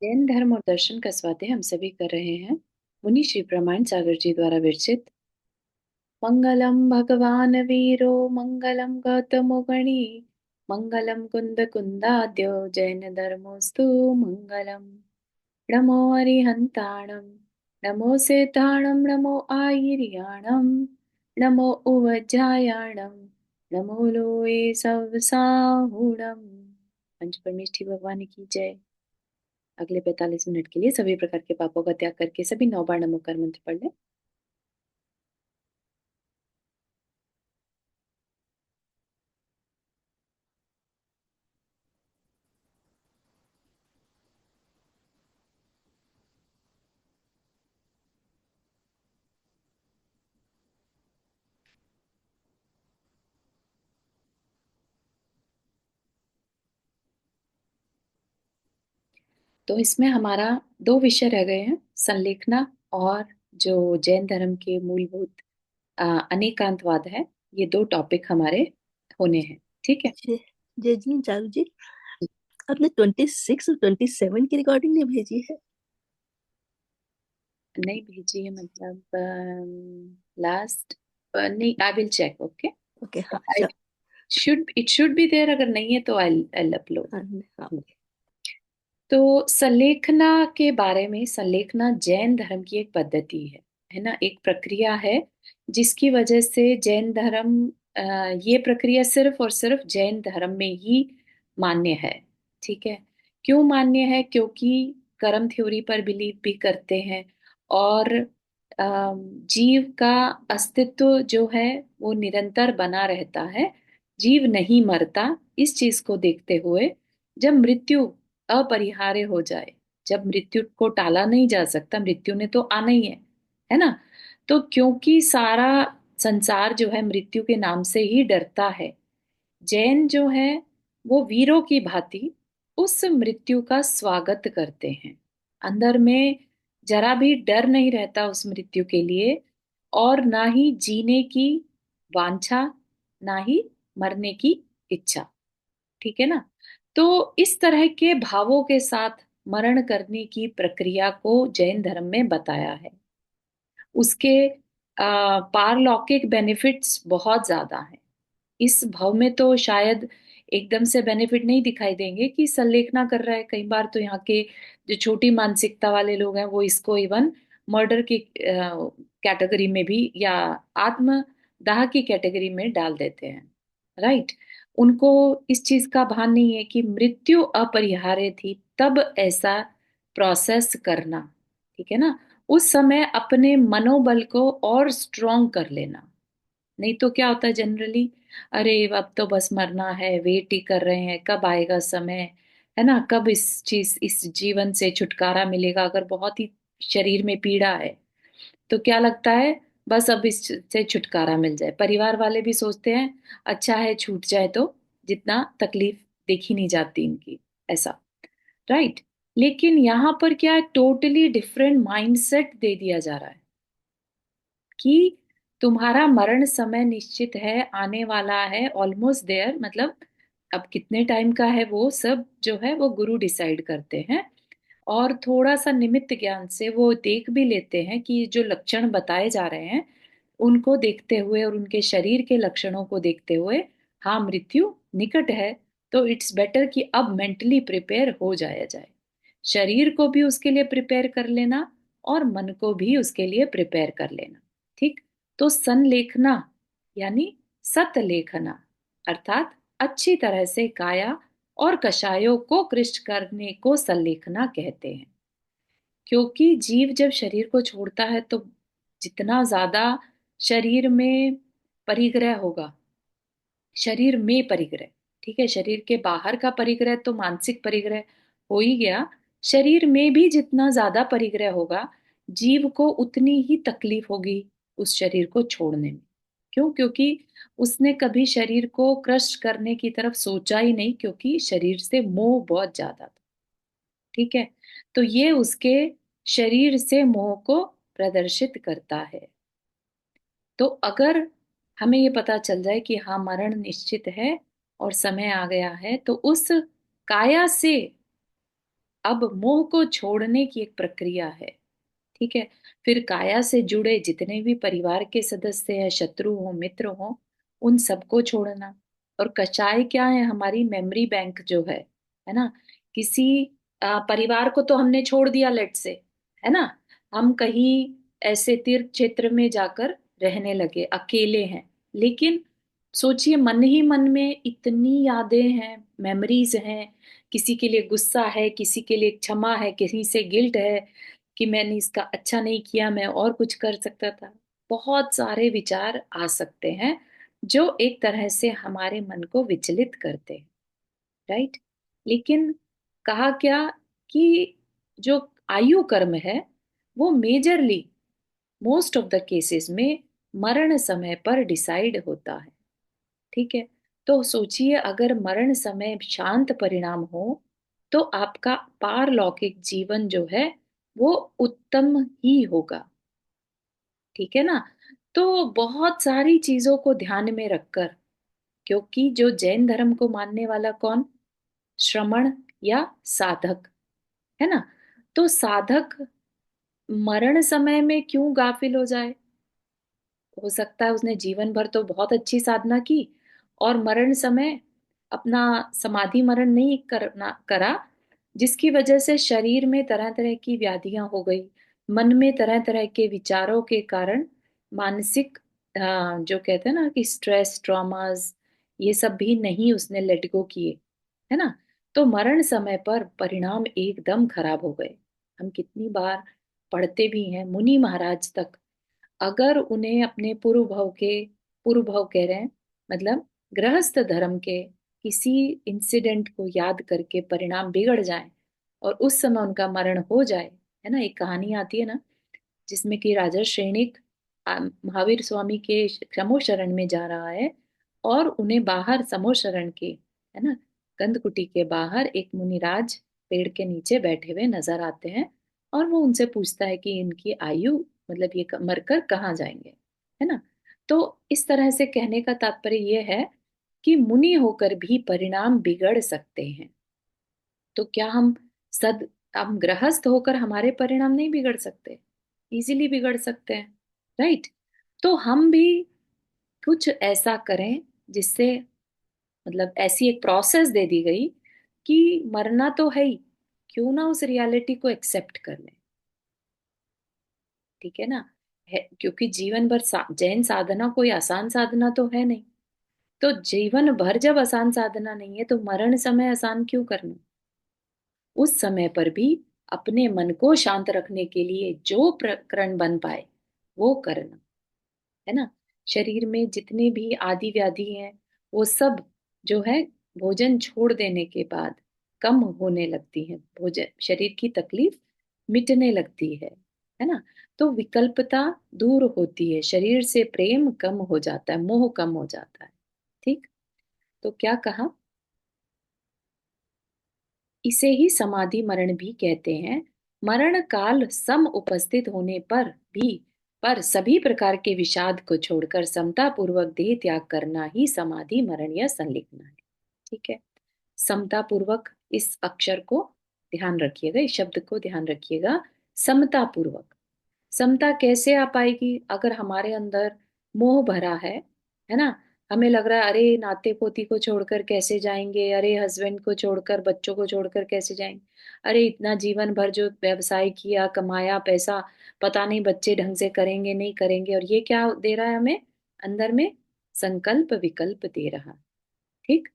जैन धर्म और दर्शन का स्वाध्याय हम सभी कर रहे हैं। मुनि श्री प्रमाण सागर जी द्वारा विरचित। मंगलम भगवान वीरो मंगलम गौतमो गणी मंगलम कुंद कुंदाद्यो जैन धर्मोस्तु मंगलम। नमो अरिहंताणम नमो सेताणम नमो आयर्याणम नमो उवज्जायाणम नमो लोए सवसाहुणम। पंच परमेष्ठी भगवान की जय। अगले 45 मिनट के लिए सभी प्रकार के पापों का त्याग करके सभी 9 बार नमोकार मंत्र पढ़ लें। तो इसमें हमारा दो विषय रह गए हैं, संलेखना और जो जैन धर्म के मूलभूत अनेकांतवाद है। ये दो टॉपिक हमारे होने हैं। ठीक है। जय जय जी चारू जी। आपने 26 और 27 की रिकॉर्डिंग नहीं भेजी है? नहीं भेजी है मतलब लास्ट नहीं। I will check. Okay. Okay, हाँ I should it should be there. अगर नहीं है तो आई अपलोड। हाँ हाँ। तो संलेखना के बारे में, संलेखना जैन धर्म की एक पद्धति है ना, एक प्रक्रिया है जिसकी वजह से जैन धर्म ये प्रक्रिया सिर्फ और सिर्फ जैन धर्म में ही मान्य है। ठीक है। क्यों मान्य है? क्योंकि कर्म थ्योरी पर बिलीव भी करते हैं और जीव का अस्तित्व जो है वो निरंतर बना रहता है, जीव नहीं मरता। इस चीज को देखते हुए जब मृत्यु अपरिहार्य हो जाए, जब मृत्यु को टाला नहीं जा सकता, मृत्यु ने तो आना ही है ना। तो क्योंकि सारा संसार जो है मृत्यु के नाम से ही डरता है, जैन जो है वो वीरों की भांति उस मृत्यु का स्वागत करते हैं। अंदर में जरा भी डर नहीं रहता उस मृत्यु के लिए, और ना ही जीने की वांछा, ना ही मरने की इच्छा। ठीक है ना। तो इस तरह के भावों के साथ मरण करने की प्रक्रिया को जैन धर्म में बताया है। उसके पारलौकिक बेनिफिट्स बहुत ज्यादा हैं। इस भाव में तो शायद एकदम से बेनिफिट नहीं दिखाई देंगे कि संलेखना कर रहा है। कई बार तो यहाँ के जो छोटी मानसिकता वाले लोग हैं वो इसको इवन मर्डर की कैटेगरी में भी या आत्मदाह की कैटेगरी में डाल देते हैं। राइट। उनको इस चीज का भान नहीं है कि मृत्यु अपरिहार्य थी, तब ऐसा प्रोसेस करना। ठीक है ना। उस समय अपने मनोबल को और स्ट्रॉन्ग कर लेना। नहीं तो क्या होता है जनरली, अरे अब तो बस मरना है, वेट ही कर रहे हैं कब आएगा समय, है ना, कब इस जीवन से छुटकारा मिलेगा। अगर बहुत ही शरीर में पीड़ा है तो क्या लगता है, बस अब इससे छुटकारा मिल जाए। परिवार वाले भी सोचते हैं अच्छा है छूट जाए, तो जितना तकलीफ देखी नहीं जाती इनकी, ऐसा। राइट। लेकिन यहाँ पर क्या है, टोटली डिफरेंट माइंडसेट दे दिया जा रहा है कि तुम्हारा मरण समय निश्चित है, आने वाला है, ऑलमोस्ट देयर। मतलब अब कितने टाइम का है वो सब जो है वो गुरु डिसाइड करते हैं। और थोड़ा सा निमित्त ज्ञान से वो देख भी लेते हैं कि जो लक्षण बताए जा रहे हैं उनको देखते हुए और उनके शरीर के लक्षणों को देखते हुए, हाँ मृत्यु निकट है, तो इट्स बेटर कि अब मेंटली प्रिपेयर हो जाया जाए। शरीर को भी उसके लिए प्रिपेयर कर लेना और मन को भी उसके लिए प्रिपेयर कर लेना। ठीक। तो संलेखना यानी सतलेखना, अर्थात अच्छी तरह से काया और कषायों को कृष्ट करने को संलेखना कहते हैं। क्योंकि जीव जब शरीर को छोड़ता है तो जितना ज्यादा शरीर में परिग्रह होगा, शरीर में परिग्रह, ठीक है, शरीर के बाहर का परिग्रह तो मानसिक परिग्रह हो ही गया, शरीर में भी जितना ज्यादा परिग्रह होगा, जीव को उतनी ही तकलीफ होगी उस शरीर को छोड़ने में। क्यों? क्योंकि उसने कभी शरीर को क्रश करने की तरफ सोचा ही नहीं, क्योंकि शरीर से मोह बहुत ज्यादा था। ठीक है। तो ये उसके शरीर से मोह को प्रदर्शित करता है। तो अगर हमें ये पता चल जाए कि हाँ मरण निश्चित है और समय आ गया है, तो उस काया से अब मोह को छोड़ने की एक प्रक्रिया है। ठीक है। फिर काया से जुड़े जितने भी परिवार के सदस्य हैं, शत्रु हो मित्र हो, उन सबको छोड़ना। और कषाय क्या है? हमारी मेमोरी बैंक जो है ना। किसी परिवार को तो हमने छोड़ दिया, लेट से, है ना। हम कहीं ऐसे तीर्थ क्षेत्र में जाकर रहने लगे, अकेले हैं। लेकिन सोचिए, मन ही मन में इतनी यादें हैं, मेमोरीज हैं। किसी के लिए गुस्सा है, किसी के लिए क्षमा है, किसी से गिल्ट है कि मैंने इसका अच्छा नहीं किया, मैं और कुछ कर सकता था। बहुत सारे विचार आ सकते हैं जो एक तरह से हमारे मन को विचलित करते हैं। राइट। लेकिन कहा क्या कि जो आयु कर्म है वो majorly, most of the cases में मरण समय पर डिसाइड होता है। ठीक है। तो सोचिए, अगर मरण समय शांत परिणाम हो तो आपका पारलौकिक जीवन जो है वो उत्तम ही होगा। ठीक है ना। तो बहुत सारी चीजों को ध्यान में रखकर, क्योंकि जो जैन धर्म को मानने वाला कौन? श्रमण या साधक, है ना। तो साधक मरण समय में क्यों गाफिल हो जाए? हो सकता है उसने जीवन भर तो बहुत अच्छी साधना की और मरण समय अपना समाधि मरण नहीं करना करा, जिसकी वजह से शरीर में तरह तरह की व्याधियां हो गई, मन में तरह तरह के विचारों के कारण मानसिक जो कहते हैं ना कि स्ट्रेस ट्रॉमास, ये सब भी नहीं उसने लेट गो किए, है ना। तो मरण समय पर परिणाम एकदम खराब हो गए। हम कितनी बार पढ़ते भी हैं, मुनि महाराज तक अगर उन्हें अपने पूर्व भव कह रहे हैं, मतलब गृहस्थ धर्म के किसी इंसिडेंट को याद करके परिणाम बिगड़ जाए और उस समय उनका मरण हो जाए, है ना। एक कहानी आती है ना जिसमें कि राजा श्रेणिक महावीर स्वामी के समो शरण में जा रहा है और उन्हें बाहर समो शरण के, है ना, कंदकुटी के बाहर एक मुनिराज पेड़ के नीचे बैठे हुए नजर आते हैं। और वो उनसे पूछता है कि इनकी आयु, मतलब ये मरकर कहाँ जाएंगे, है ना। तो इस तरह से कहने का तात्पर्य ये है कि मुनि होकर भी परिणाम बिगड़ सकते हैं। तो क्या सद हम गृहस्थ होकर हमारे परिणाम नहीं बिगड़ सकते? इजीली बिगड़ सकते हैं। राइट। तो हम भी कुछ ऐसा करें जिससे, मतलब ऐसी एक प्रोसेस दे दी गई कि मरना तो है ही, क्यों ना उस रियलिटी को एक्सेप्ट कर लें। ठीक है ना। क्योंकि जीवन भर जैन साधना कोई आसान साधना तो है नहीं। तो जीवन भर जब आसान साधना नहीं है तो मरण समय आसान क्यों करना? उस समय पर भी अपने मन को शांत रखने के लिए जो प्रकरण बन पाए वो करना, है ना। शरीर में जितने भी आदि व्याधि हैं वो सब जो है भोजन छोड़ देने के बाद कम होने लगती है। भोजन, शरीर की तकलीफ मिटने लगती है ना। तो विकल्पता दूर होती है, शरीर से प्रेम कम हो जाता है, मोह कम हो जाता है। ठीक। तो क्या कहा? इसे ही समाधि मरण भी कहते हैं। मरण काल सम उपस्थित होने पर भी, पर सभी प्रकार के विषाद को छोड़कर समता पूर्वक देह त्याग करना ही समाधि मरण या संलिग्न है। ठीक है। समता पूर्वक, इस अक्षर को ध्यान रखिएगा, इस शब्द को ध्यान रखिएगा। समता पूर्वक। समता कैसे आ पाएगी? अगर हमारे अंदर मोह भरा है ना। हमें लग रहा है अरे नाते पोती को छोड़कर कैसे जाएंगे, अरे हस्बैंड को छोड़कर, बच्चों को छोड़कर कैसे जाएंगे, अरे इतना जीवन भर जो व्यवसाय किया, कमाया पैसा, पता नहीं बच्चे ढंग से करेंगे नहीं करेंगे। और ये क्या दे रहा है हमें अंदर में? संकल्प विकल्प दे रहा। ठीक।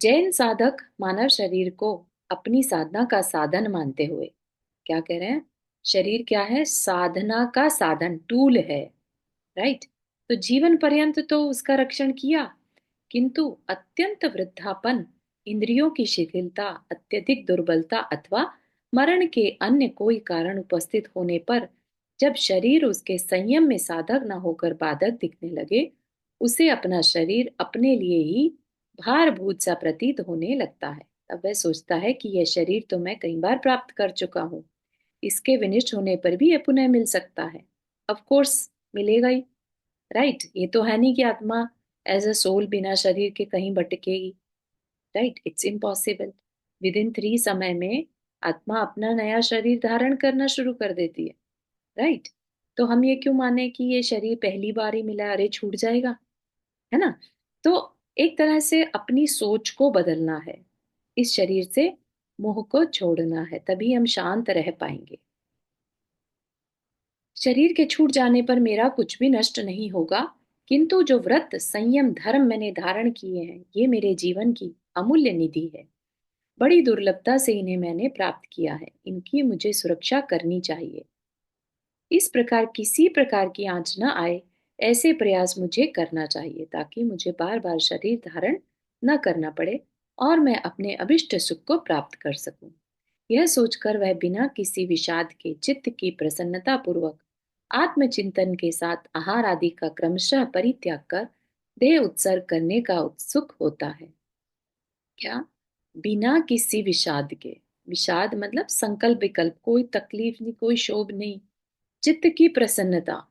जैन साधक मानव शरीर को अपनी साधना का साधन मानते हुए क्या कह रहे हैं? शरीर क्या है? साधना का साधन, टूल है। राइट। तो जीवन पर्यंत तो उसका रक्षण किया, किंतु अत्यंत वृद्धापन, इंद्रियों की शिथिलता, अत्यधिक दुर्बलता अथवा मरण के अन्य कोई कारण उपस्थित होने पर जब शरीर उसके संयम में साधक न होकर बाधक दिखने लगे, उसे अपना शरीर अपने लिए ही भारभूत सा प्रतीत होने लगता है। तब वह सोचता है कि यह शरीर तो मैं कई बार प्राप्त कर चुका हूँ, इसके विनिष्ट होने पर भी यह पुनः मिल सकता है। ऑफ कोर्स मिलेगा ही। राइट। ये तो है नहीं कि आत्मा एज अ सोल बिना शरीर के कहीं भटकेगी। Right. It's impossible. Within 3 समय में आत्मा अपना नया शरीर धारण करना शुरू कर देती है, राइट? तो हम ये क्यों माने कि ये शरीर पहली बार ही मिला, अरे छूट जाएगा, है ना? तो एक तरह से अपनी सोच को बदलना है, इस शरीर से मोह को छोड़ना है, तभी हम शांत रह पाएंगे। शरीर के छूट जाने पर मेरा कुछ भी नष्ट नहीं होगा, किंतु जो व्रत संयम धर्म मैंने धारण किए हैं, ये मेरे जीवन की अमूल्य निधि है। बड़ी दुर्लभता से इन्हें मैंने प्राप्त किया है, इनकी मुझे सुरक्षा करनी चाहिए। इस प्रकार किसी प्रकार की आंच न आए, ऐसे प्रयास मुझे करना चाहिए, ताकि मुझे बार बार शरीर धारण न करना पड़े और मैं अपने अभिष्ट सुख को प्राप्त कर सकूं। यह सोचकर वह बिना किसी विषाद के चित्त की प्रसन्नता पूर्वक आत्मचिंतन के साथ आहार आदि का क्रमशः परित्याग कर देह उत्सर्ग करने का उत्सुक होता है। क्या? बिना किसी विषाद के, विषाद मतलब संकल्प विकल्प, कोई तकलीफ नहीं, कोई शोभ नहीं, चित्त की प्रसन्नता,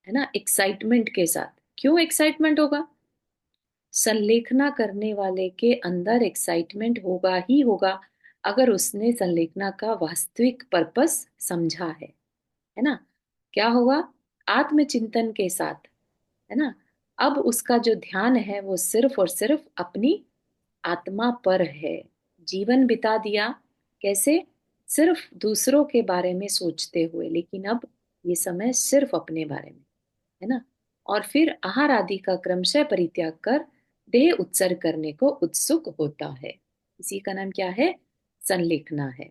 है ना, एक्साइटमेंट के साथ। क्यों एक्साइटमेंट होगा? संलेखना करने वाले के अंदर एक्साइटमेंट होगा ही होगा, अगर उसने संलेखना का वास्तविक पर्पस समझा है ना? क्या होगा? आत्मचिंतन के साथ, है ना, अब उसका जो ध्यान है वो सिर्फ और सिर्फ अपनी आत्मा पर है। जीवन बिता दिया कैसे? सिर्फ दूसरों के बारे में सोचते हुए, लेकिन अब ये समय सिर्फ अपने बारे में, है ना? और फिर आहार आदि का क्रमशः परित्याग कर देह उत्सर्ग करने को उत्सुक होता है। इसी का नाम क्या है? संलेखना है।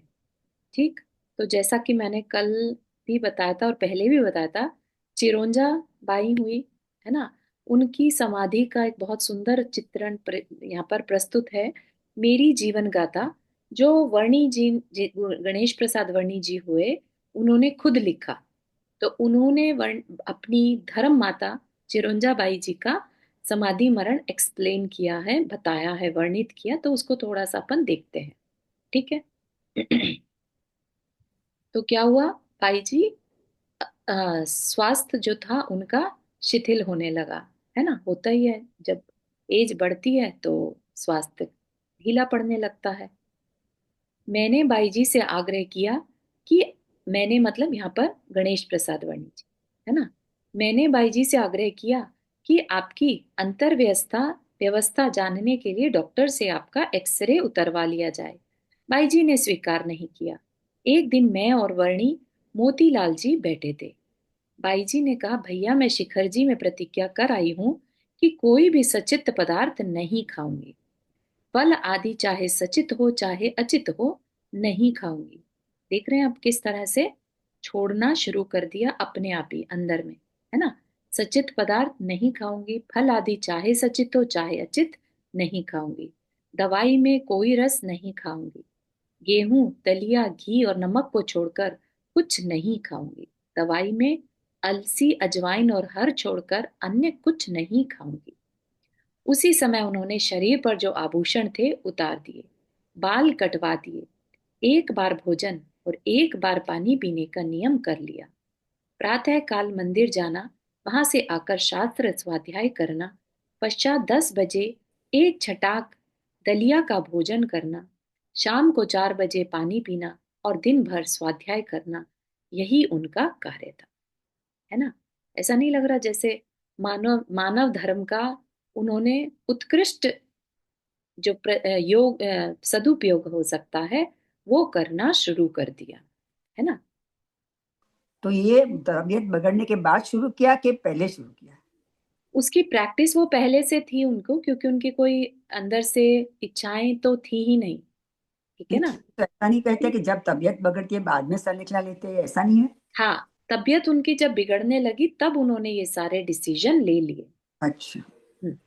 ठीक। तो जैसा कि मैंने कल भी बताया था और पहले भी बताया था, चिरोंजा बाई हुई, है ना, उनकी समाधि का एक बहुत सुंदर चित्रण यहाँ पर प्रस्तुत है। मेरी जीवन गाथा, जो गणेश प्रसाद वर्णी जी हुए, उन्होंने खुद लिखा। तो उन्होंने अपनी धर्म माता चिरंजा बाई जी का समाधि मरण एक्सप्लेन किया है, बताया है, वर्णित किया, तो उसको थोड़ा सा अपन देखते हैं। ठीक है। तो क्या हुआ? बाई जी स्वास्थ्य जो था उनका शिथिल होने लगा, है ना, होता ही है, जब एज बढ़ती है तो स्वास्थ्य ढीला पड़ने लगता है। मैंने बाई जी से आग्रह किया कि, मैंने मतलब यहाँ पर गणेश प्रसाद वर्णी जी, है ना, मैंने बाई जी से आग्रह किया कि आपकी अंतर व्यवस्था व्यवस्था जानने के लिए डॉक्टर से आपका एक्सरे उतरवा लिया जाए। बाई जी ने स्वीकार नहीं किया। एक दिन मैं और वर्णी मोतीलाल जी बैठे थे। बाई जी ने कहा, भैया मैं शिखर जी में प्रतिज्ञा कर आई हूं कि कोई भी सचित पदार्थ नहीं खाऊंगी। फल आदि चाहे सचित हो चाहे अचित हो, नहीं खाऊंगी। देख रहे हैं आप किस तरह से छोड़ना शुरू कर दिया अपने आप ही अंदर में, है ना? सचित पदार्थ नहीं खाऊंगी, फल आदि चाहे सचित हो चाहे अचित नहीं खाऊंगी, दवाई में कोई रस नहीं खाऊंगी, गेहूं दलिया घी और नमक को छोड़कर कुछ नहीं खाऊंगी, दवाई में अलसी अजवाइन और हर छोड़कर अन्य कुछ नहीं खाऊंगी। उसी समय उन्होंने शरीर पर जो आभूषण थे उतार दिए, बाल कटवा दिए, एक बार भोजन और एक बार पानी पीने का नियम कर लिया। प्रातः काल मंदिर जाना, वहां से आकर शास्त्र स्वाध्याय करना, पश्चात 10 बजे एक छटाक दलिया का भोजन करना, शाम को 4 बजे पानी पीना और दिन भर स्वाध्याय करना, यही उनका कार्य था, है ना? ऐसा नहीं लग रहा जैसे मानव मानव धर्म का उन्होंने उत्कृष्ट जो सदुपयोग हो सकता है वो करना शुरू कर दिया, है ना? तो ये तबीयत बिगड़ने के बाद शुरू किया कि पहले शुरू किया? उसकी प्रैक्टिस वो पहले से थी उनको, क्योंकि उनकी कोई अंदर से इच्छाएं तो थी ही नहीं। ठीक है नहीं, ना? तो ऐसा नहीं कहते कि जब तबीयत बिगड़ती है बाद में सर निकला लेते हैं, ऐसा नहीं है? हाँ, तबीयत उनकी जब बिगड़ने लगी तब उन्होंने ये सारे डिसीजन ले लिए। अच्छा। हम्म।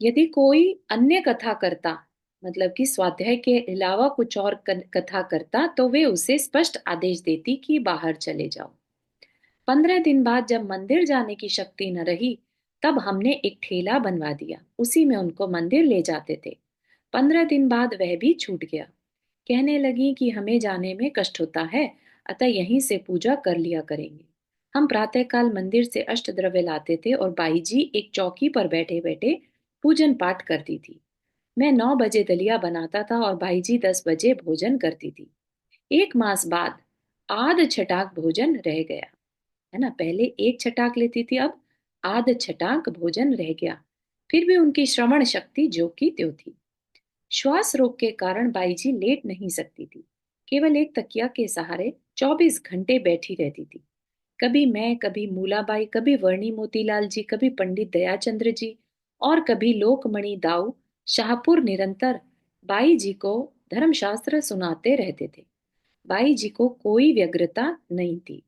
यदि कोई अन्य कथा करता, मतलब कि स्वाध्याय के अलावा कुछ और कथा करता, तो वे उसे स्पष्ट आदेश देती कि बाहर चले जाओ। 15 दिन बाद जब मंदिर जाने की शक्ति न रही, तब हमने एक ठेला बनवा दिया, उसी में उनको मंदिर ले जाते थे। 15 दिन बाद वह भी छूट गया। कहने लगी कि हमें जाने में कष्ट होता है, अतः यहीं से पूजा कर लिया करेंगे। हम प्रातःकाल मंदिर से अष्टद्रव्य लाते थे और बाई जी एक चौकी पर बैठे बैठे पूजन पाठ करती थी। मैं 9 बजे दलिया बनाता था और भाई जी 10 बजे भोजन करती थी। 1 मास बाद आध छटाक भोजन रह गया, है ना। पहले एक छटाक लेती थी, अब आध छटाक भोजन रह गया। फिर भी उनकी श्रवण शक्ति जो की त्यों थी। श्वास रोग के कारण बाईजी लेट नहीं सकती थी। केवल एक तकिया के सहारे 24 घंटे बैठी रहती थी। कभी मैं, कभी मूलाबाई, कभी वर्णी मोतीलाल जी, कभी पंडित दयाचंद्र जी और कभी लोकमणि दाऊ शाहपुर निरंतर बाई जी को धर्मशास्त्र सुनाते रहते थे। बाई जी को कोई व्यग्रता नहीं थी।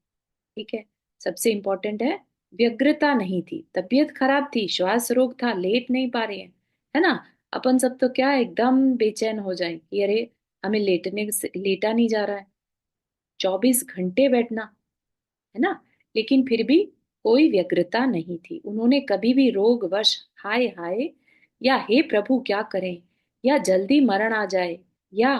ठीक है, सबसे इंपॉर्टेंट है, व्यग्रता नहीं थी। तबीयत खराब थी, श्वास रोग था, लेट नहीं पा रहे हैं, है ना। अपन सब तो क्या एकदम बेचैन हो जाएं कि अरे हमें लेटा नहीं जा रहा है, 24 घंटे बैठना, है ना। लेकिन फिर भी कोई व्यग्रता नहीं थी। उन्होंने कभी भी रोगवश हाय हाय या हे प्रभु क्या करें या जल्दी मरण आ जाए या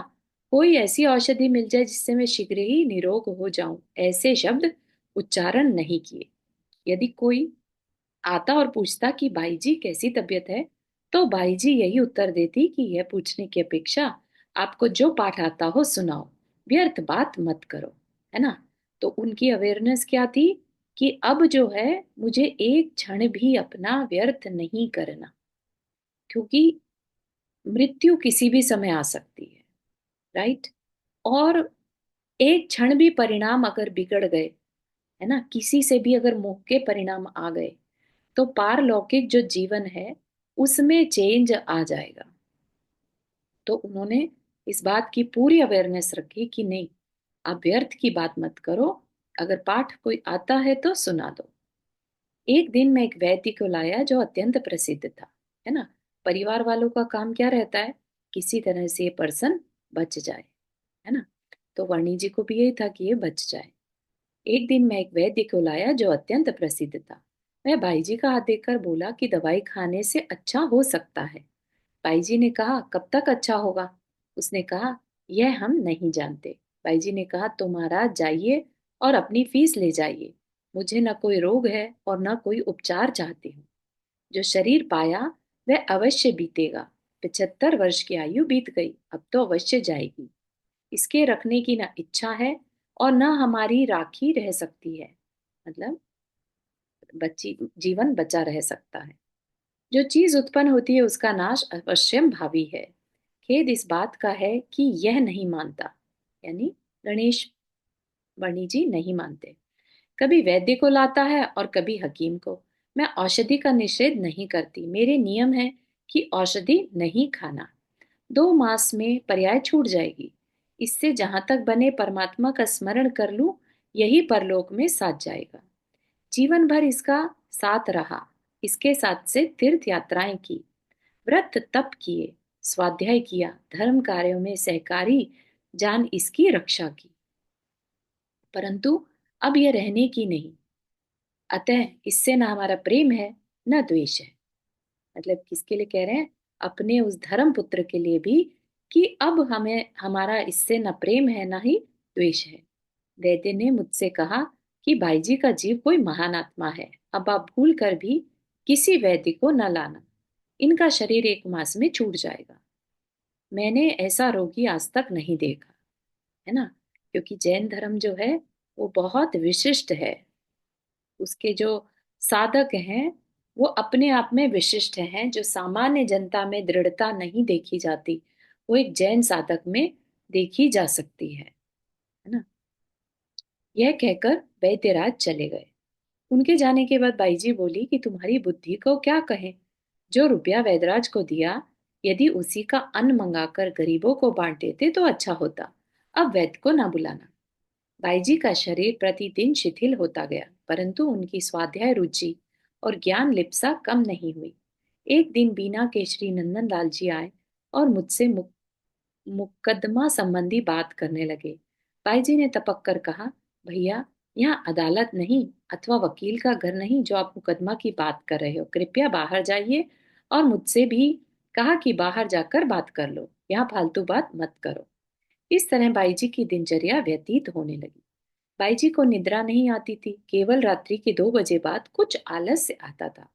कोई ऐसी औषधि मिल जाए जिससे मैं शीघ्र ही निरोग हो जाऊं, ऐसे शब्द उच्चारण नहीं किए। यदि कोई आता और पूछता कि भाई जी कैसी तबीयत है, तो भाई जी यही उत्तर देती कि यह पूछने की अपेक्षा आपको जो पाठ आता हो सुनाओ, व्यर्थ बात मत करो, है ना। तो उनकी अवेयरनेस क्या थी कि अब जो है मुझे एक क्षण भी अपना व्यर्थ नहीं करना, क्योंकि मृत्यु किसी भी समय आ सकती है, राइट। और एक क्षण भी परिणाम अगर बिगड़ गए, है ना, किसी से भी अगर मुंह के परिणाम आ गए, तो पारलौकिक जो जीवन है उसमें चेंज आ जाएगा। तो उन्होंने इस बात की पूरी अवेयरनेस रखी कि नहीं, आप व्यर्थ की बात मत करो, अगर पाठ कोई आता है तो सुना दो। एक दिन मैं एक वैद्य को लाया जो अत्यंत प्रसिद्ध था, है ना। परिवार वालों का काम क्या रहता है, किसी तरह से ये पर्सन बच जाए, है ना। तो वर्णी जी को भी यही था कि ये बच जाए। एक दिन मैं एक वैद्य को लाया जो अत्यंत प्रसिद्ध था। मैं भाई जी का हाथ देखकर बोला कि दवाई खाने से अच्छा हो सकता है। भाई जी ने कहा कब तक अच्छा होगा। उसने कहा यह हम नहीं जानते। भाई जी ने कहा तो महाराज जाइए और अपनी फीस ले जाइए। मुझे न कोई रोग है और न कोई उपचार चाहती हूँ। जो शरीर पाया वह अवश्य बीतेगा। 75 वर्ष की आयु बीत गई, अब तो अवश्य जाएगी। इसके रखने की न इच्छा है और न हमारी राखी रह सकती है, मतलब बच्ची जीवन बचा रह सकता है। जो चीज उत्पन्न होती है उसका नाश अवश्यम भावी है। खेद इस बात का है कि यह नहीं मानता, यानी गणेश वर्णी जी नहीं मानते। कभी वैद्य को लाता है और कभी हकीम को। मैं औषधि का निषेध नहीं करती, मेरे नियम है कि औषधि नहीं खाना। 2 मास में पर्याय छूट जाएगी। इससे जहां तक बने परमात्मा का स्मरण कर लूं, यही परलोक में साथ जाएगा। जीवन भर इसका साथ रहा, इसके साथ से तीर्थ यात्राएं की, व्रत तप किए, स्वाध्याय किया, धर्म कार्यों में सहकारी जान इसकी रक्षा की। परंतु अब यह रहने की नहीं, अतः इससे न हमारा प्रेम है न द्वेष है। मतलब किसके लिए कह रहे हैं, अपने उस धर्म पुत्र के लिए भी, कि अब हमें हमारा इससे न प्रेम है न ही द्वेष है। वैद्य ने मुझसे कहा कि भाई जी का जीव कोई महान आत्मा है, अब आप भूल कर भी किसी वैद्य को न लाना, इनका शरीर 1 मास में छूट जाएगा। मैंने ऐसा रोगी आज तक नहीं देखा, है ना। क्योंकि जैन धर्म जो है वो बहुत विशिष्ट है। उसके जो साधक हैं वो अपने आप में विशिष्ट हैं। जो सामान्य जनता में दृढ़ता नहीं देखी जाती, वो एक जैन साधक में देखी जा सकती है ना। यह कहकर वैद्यराज चले गए। उनके जाने के बाद बाईजी बोली कि तुम्हारी बुद्धि को क्या कहें। जो रुपया वैदराज को दिया, यदि उसी का अन्न मंगाकर गरीबों को बांट देते तो अच्छा होता। अब वैद्य को ना बुलाना। बाईजी का शरीर प्रतिदिन शिथिल होता गया, परंतु उनकी स्वाध्याय रुचि और ज्ञान लिप्सा कम नहीं हुई। एक दिन बीना के श्री नंदन लाल जी आए और मुझसे मुकदमा संबंधी बात करने लगे। बाईजी ने तपक कर कहा, भैया यहाँ अदालत नहीं अथवा वकील का घर नहीं जो आप मुकदमा की बात कर रहे हो। कृपया बाहर जाइए। और मुझसे भी कहा कि बाहर जाकर बात कर लो, यहाँ फालतू बात मत करो। इस तरह बाईजी की दिनचर्या व्यतीत होने लगी। बाईजी को निद्रा नहीं आती थी, केवल रात्रि के 2 बजे बाद कुछ आलस्य आता था।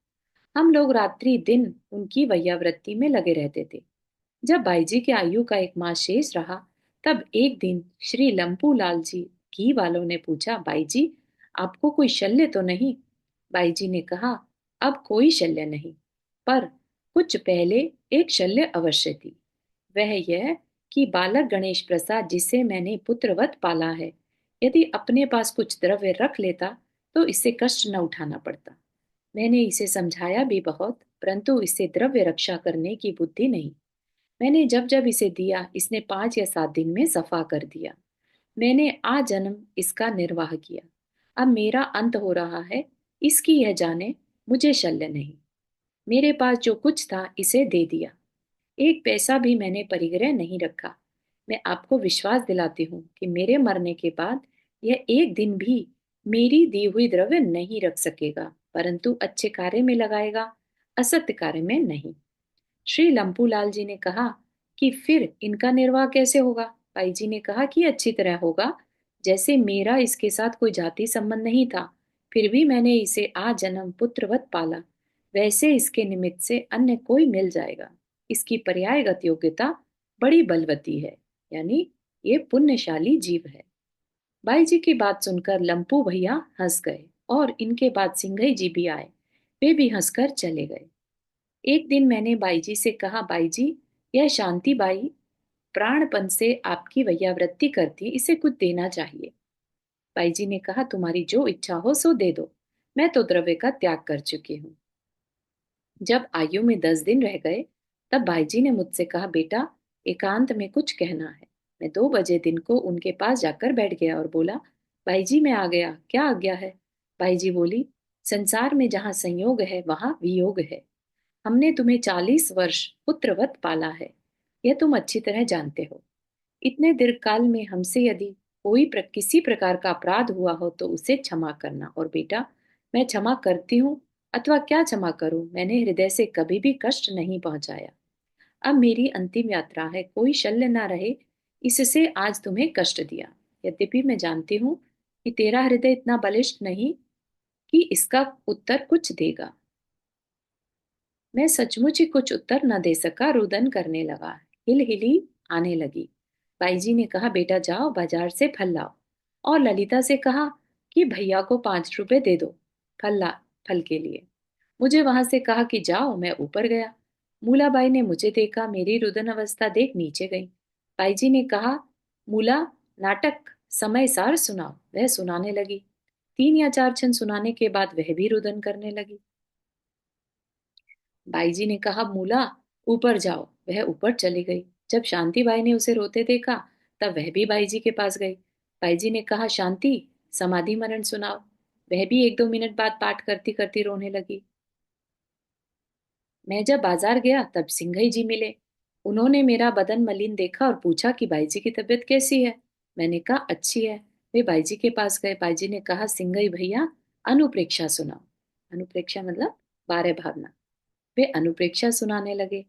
हम लोग रात्रि दिन उनकी वैयावृत्ति में लगे रहते थे। जब बाईजी की आयु का एक मास शेष रहा, तब एक दिन श्री लंपू लाल जी घी वालों ने पूछा, बाईजी आपको कोई शल्य तो नहीं? बाईजी ने कहा, अब कोई शल्य नहीं, पर कुछ पहले एक शल्य अवश्य थी। वह यह कि बालक गणेश प्रसाद, जिसे मैंने पुत्रवत पाला है, यदि अपने पास कुछ द्रव्य रख लेता तो इससे कष्ट न उठाना पड़ता। मैंने इसे समझाया भी बहुत, परंतु इसे द्रव्य रक्षा करने की बुद्धि नहीं। मैंने जब जब इसे दिया, इसने 5 या 7 दिन में सफा कर दिया। मैंने आजन्म इसका निर्वाह किया। अब मेरा अंत हो रहा है, इसकी यह जाने, मुझे शल्य नहीं। मेरे पास जो कुछ था इसे दे दिया। एक पैसा भी मैंने परिग्रह नहीं रखा। मैं आपको विश्वास दिलाती हूँ कि मेरे मरने के बाद यह एक दिन भी मेरी दी हुई द्रव्य नहीं रख सकेगा, परंतु अच्छे कार्य में लगाएगा, असत्य कार्य में नहीं। श्री लंपूलाल जी ने कहा कि फिर इनका निर्वाह कैसे होगा? बाई जी ने कहा कि अच्छी तरह होगा। जैसे मेरा इसके साथ कोई जाति संबंध नहीं था, फिर भी मैंने इसे आजन्म पुत्रवत पाला, वैसे इसके निमित्त से अन्य कोई मिल जाएगा। इसकी पर्यायगत योग्यता बड़ी बलवती है, यानी ये पुण्यशाली जीव है। बाई जी की बात सुनकर लंपू भैया हंस गए और इनके बाद सिंघई जी भी आए। वे भी हंसकर चले गए। एक दिन मैंने बाई जी से कहा, बाई जी, यह शांति बाई प्राणपन से आपकी वैयावृत्ति करती, इसे कुछ देना चाहिए। बाई जी ने कहा, तुम्हारी जो इच्छा हो सो दे दो, मैं तो द्रव्य का त्याग कर चुकी हूँ। जब आयु में 10 दिन रह गए, तब बाई जी ने मुझसे कहा, बेटा एकांत में कुछ कहना है। मैं 2 बजे दिन को उनके पास जाकर बैठ गया और बोला, बाई जी मैं आ गया, क्या आज्ञा है? बाई जी बोली, संसार में जहाँ संयोग है वहां वियोग है। हमने तुम्हें 40 वर्ष पुत्रवत पाला है, यह तुम अच्छी तरह जानते हो। इतने दीर्घकाल में हमसे यदि किसी प्रकार का अपराध हुआ हो तो उसे क्षमा करना। और बेटा, मैं क्षमा करती हूँ, अथवा क्या क्षमा करूं, मैंने हृदय से कभी भी कष्ट नहीं पहुंचाया। अब मेरी अंतिम यात्रा है, कोई शल्य ना रहे, इससे आज तुम्हें कष्ट दिया। यद्यपि मैं जानती हूँ कि तेरा हृदय इतना बलिष्ठ नहीं कि इसका उत्तर कुछ देगा। मैं सचमुच ही कुछ उत्तर न दे सका, रुदन करने लगा। हिल हिली आने लगी। बाईजी ने कहा, बेटा जाओ बाजार से फल लाओ। और ललिता से कहा कि भैया को 5 रुपए दे दो फल के लिए। मुझे वहां से कहा कि जाओ। मैं ऊपर गया। मूलाबाई ने मुझे देखा, मेरी रुदन अवस्था देख नीचे गई। बाईजी ने कहा, मूला, नाटक समय सार सुनाओ। वह सुनाने लगी। 3 या 4 छंद सुनाने के बाद वह भी रुदन करने लगी। बाई जी ने कहा, मूला ऊपर जाओ। वह ऊपर चली गई। जब शांति बाई ने उसे रोते देखा, तब वह भी बाई जी के पास गई। बाई जी ने कहा, शांति समाधि मरण सुनाओ। वह भी 1-2 मिनट बाद पाठ करती करती रोने लगी। मैं जब बाजार गया तब सिंघई जी मिले। उन्होंने मेरा बदन मलिन देखा और पूछा कि बाई जी की तबीयत कैसी है। मैंने कहा, अच्छी है। वे बाई जी के पास गए। बाई जी ने कहा, सिंघई भैया अनुप्रेक्षा सुनाओ। अनुप्रेक्षा मतलब 12 भावना। वे अनुप्रेक्षा सुनाने लगे,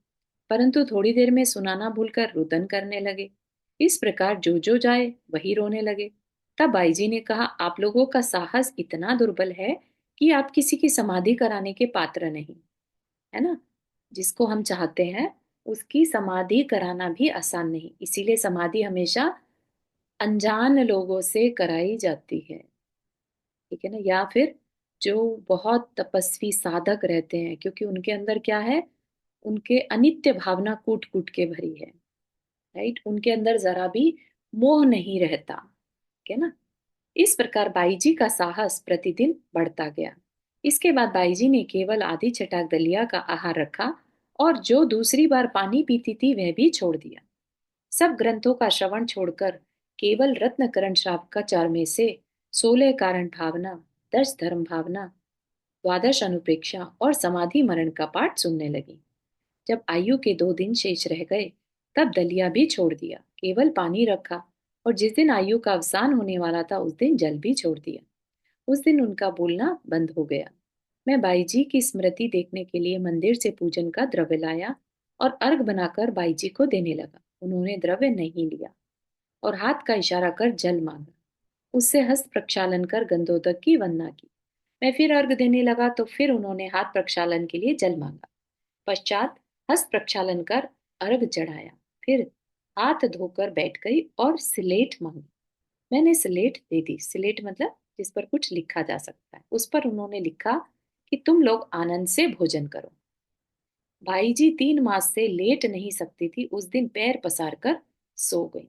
परंतु थोड़ी देर में सुनाना भूलकर रुदन करने लगे। इस प्रकार जो जो जाए वही रोने लगे। तब बाई जी ने कहा, आप लोगों का साहस इतना दुर्बल है कि आप किसी की समाधि कराने के पात्र नहीं, है ना? जिसको हम चाहते हैं उसकी समाधि कराना भी आसान नहीं, इसीलिए समाधि हमेशा अनजान लोगों से कराई जाती है, ठीक है ना? या फिर जो बहुत तपस्वी साधक रहते हैं, क्योंकि उनके अंदर क्या है, उनके अनित्य भावना कूट कूट के भरी है। राइट, उनके अंदर जरा भी मोह नहीं रहता, ठीक है ना? इस प्रकार बाईजी का साहस प्रतिदिन बढ़ता गया। इसके बाद बाईजी ने केवल आधी छटाक दलिया का आहार रखा और जो दूसरी बार पानी पीती थी वह भी छोड़ दिया। सब ग्रंथों का श्रवण छोड़कर केवल रत्नकरण श्रावकाचार में से 16 कारण भावना, 10 धर्म भावना, 12 अनुप्रेक्षा और समाधि मरण का पाठ सुनने लगी। जब आयु के 2 दिन शेष रह गए, तब दलिया भी छोड़ दिया, केवल पानी रखा। और जिस दिन आयु का अवसान होने वाला था उस दिन जल भी छोड़ दिया। उस दिन उनका बोलना बंद हो गया। मैं बाई जी की स्मृति देखने के लिए मंदिर से पूजन का द्रव्य लाया और अर्घ बनाकर बाई जी को देने लगा। उन्होंने द्रव्य नहीं लिया और हाथ का इशारा कर जल मांगा। उससे हस्त प्रक्षालन कर गंधोदक की वंदना की। मैं फिर अर्घ देने लगा तो फिर उन्होंने हाथ प्रक्षालन के लिए जल मांगा। पश्चात हस्त प्रक्षालन कर अर्घ चढ़ाया, फिर हाथ धोकर बैठ गई और स्लेट मांगी। मैंने स्लेट दे दी। स्लेट मतलब जिस पर कुछ लिखा जा सकता है। उस पर उन्होंने लिखा कि तुम लोग आनंद से भोजन करो। भाई जी 3 मास से लेट नहीं सकती थी, उस दिन पैर पसार कर सो गई।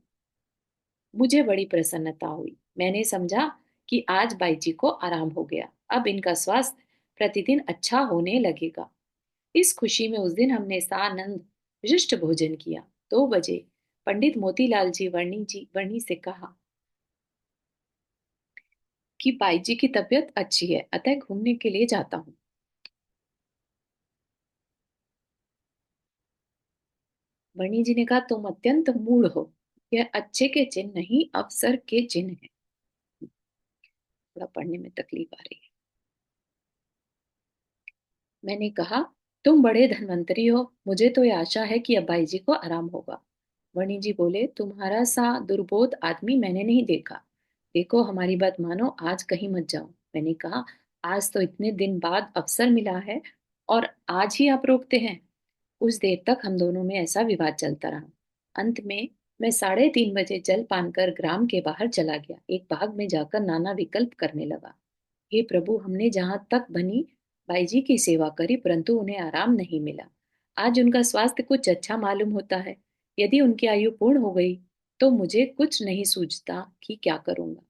मुझे बड़ी प्रसन्नता हुई। मैंने समझा कि आज बाई जी को आराम हो गया, अब इनका स्वास्थ्य प्रतिदिन अच्छा होने लगेगा। इस खुशी में उस दिन हमने सानंद विशिष्ट भोजन किया। 2 बजे पंडित मोतीलाल जी वर्णी से कहा कि बाई जी की तबीयत अच्छी है, अतः घूमने के लिए जाता हूँ। वर्णी जी ने कहा, तुम अत्यंत मूढ़ हो, यह अच्छे के चिन्ह नहीं अवसर के चिन्ह है। थोड़ा पढ़ने में तकलीफ आ रही है। मैंने कहा, तुम बड़े धनवंतरी हो, मुझे तो ये आशा है कि अब्बाई जी को आराम होगा। वणी जी बोले, तुम्हारा सा दुर्बोध आदमी मैंने नहीं देखा। देखो, हमारी बात मानो, आज कहीं मत जाओ। मैंने कहा, आज तो इतने दिन बाद अवसर मिला है और आज ही आप रोकते हैं। कुछ देर तक हम दोनों में ऐसा विवाद चलता रहा। अंत में मैं 3:30 बजे जल पान कर ग्राम के बाहर चला गया। एक बाग में जाकर नाना विकल्प करने लगा। हे प्रभु, हमने जहां तक बनी भाई जी की सेवा करी, परंतु उन्हें आराम नहीं मिला। आज उनका स्वास्थ्य कुछ अच्छा मालूम होता है। यदि उनकी आयु पूर्ण हो गई तो मुझे कुछ नहीं सूझता कि क्या करूंगा।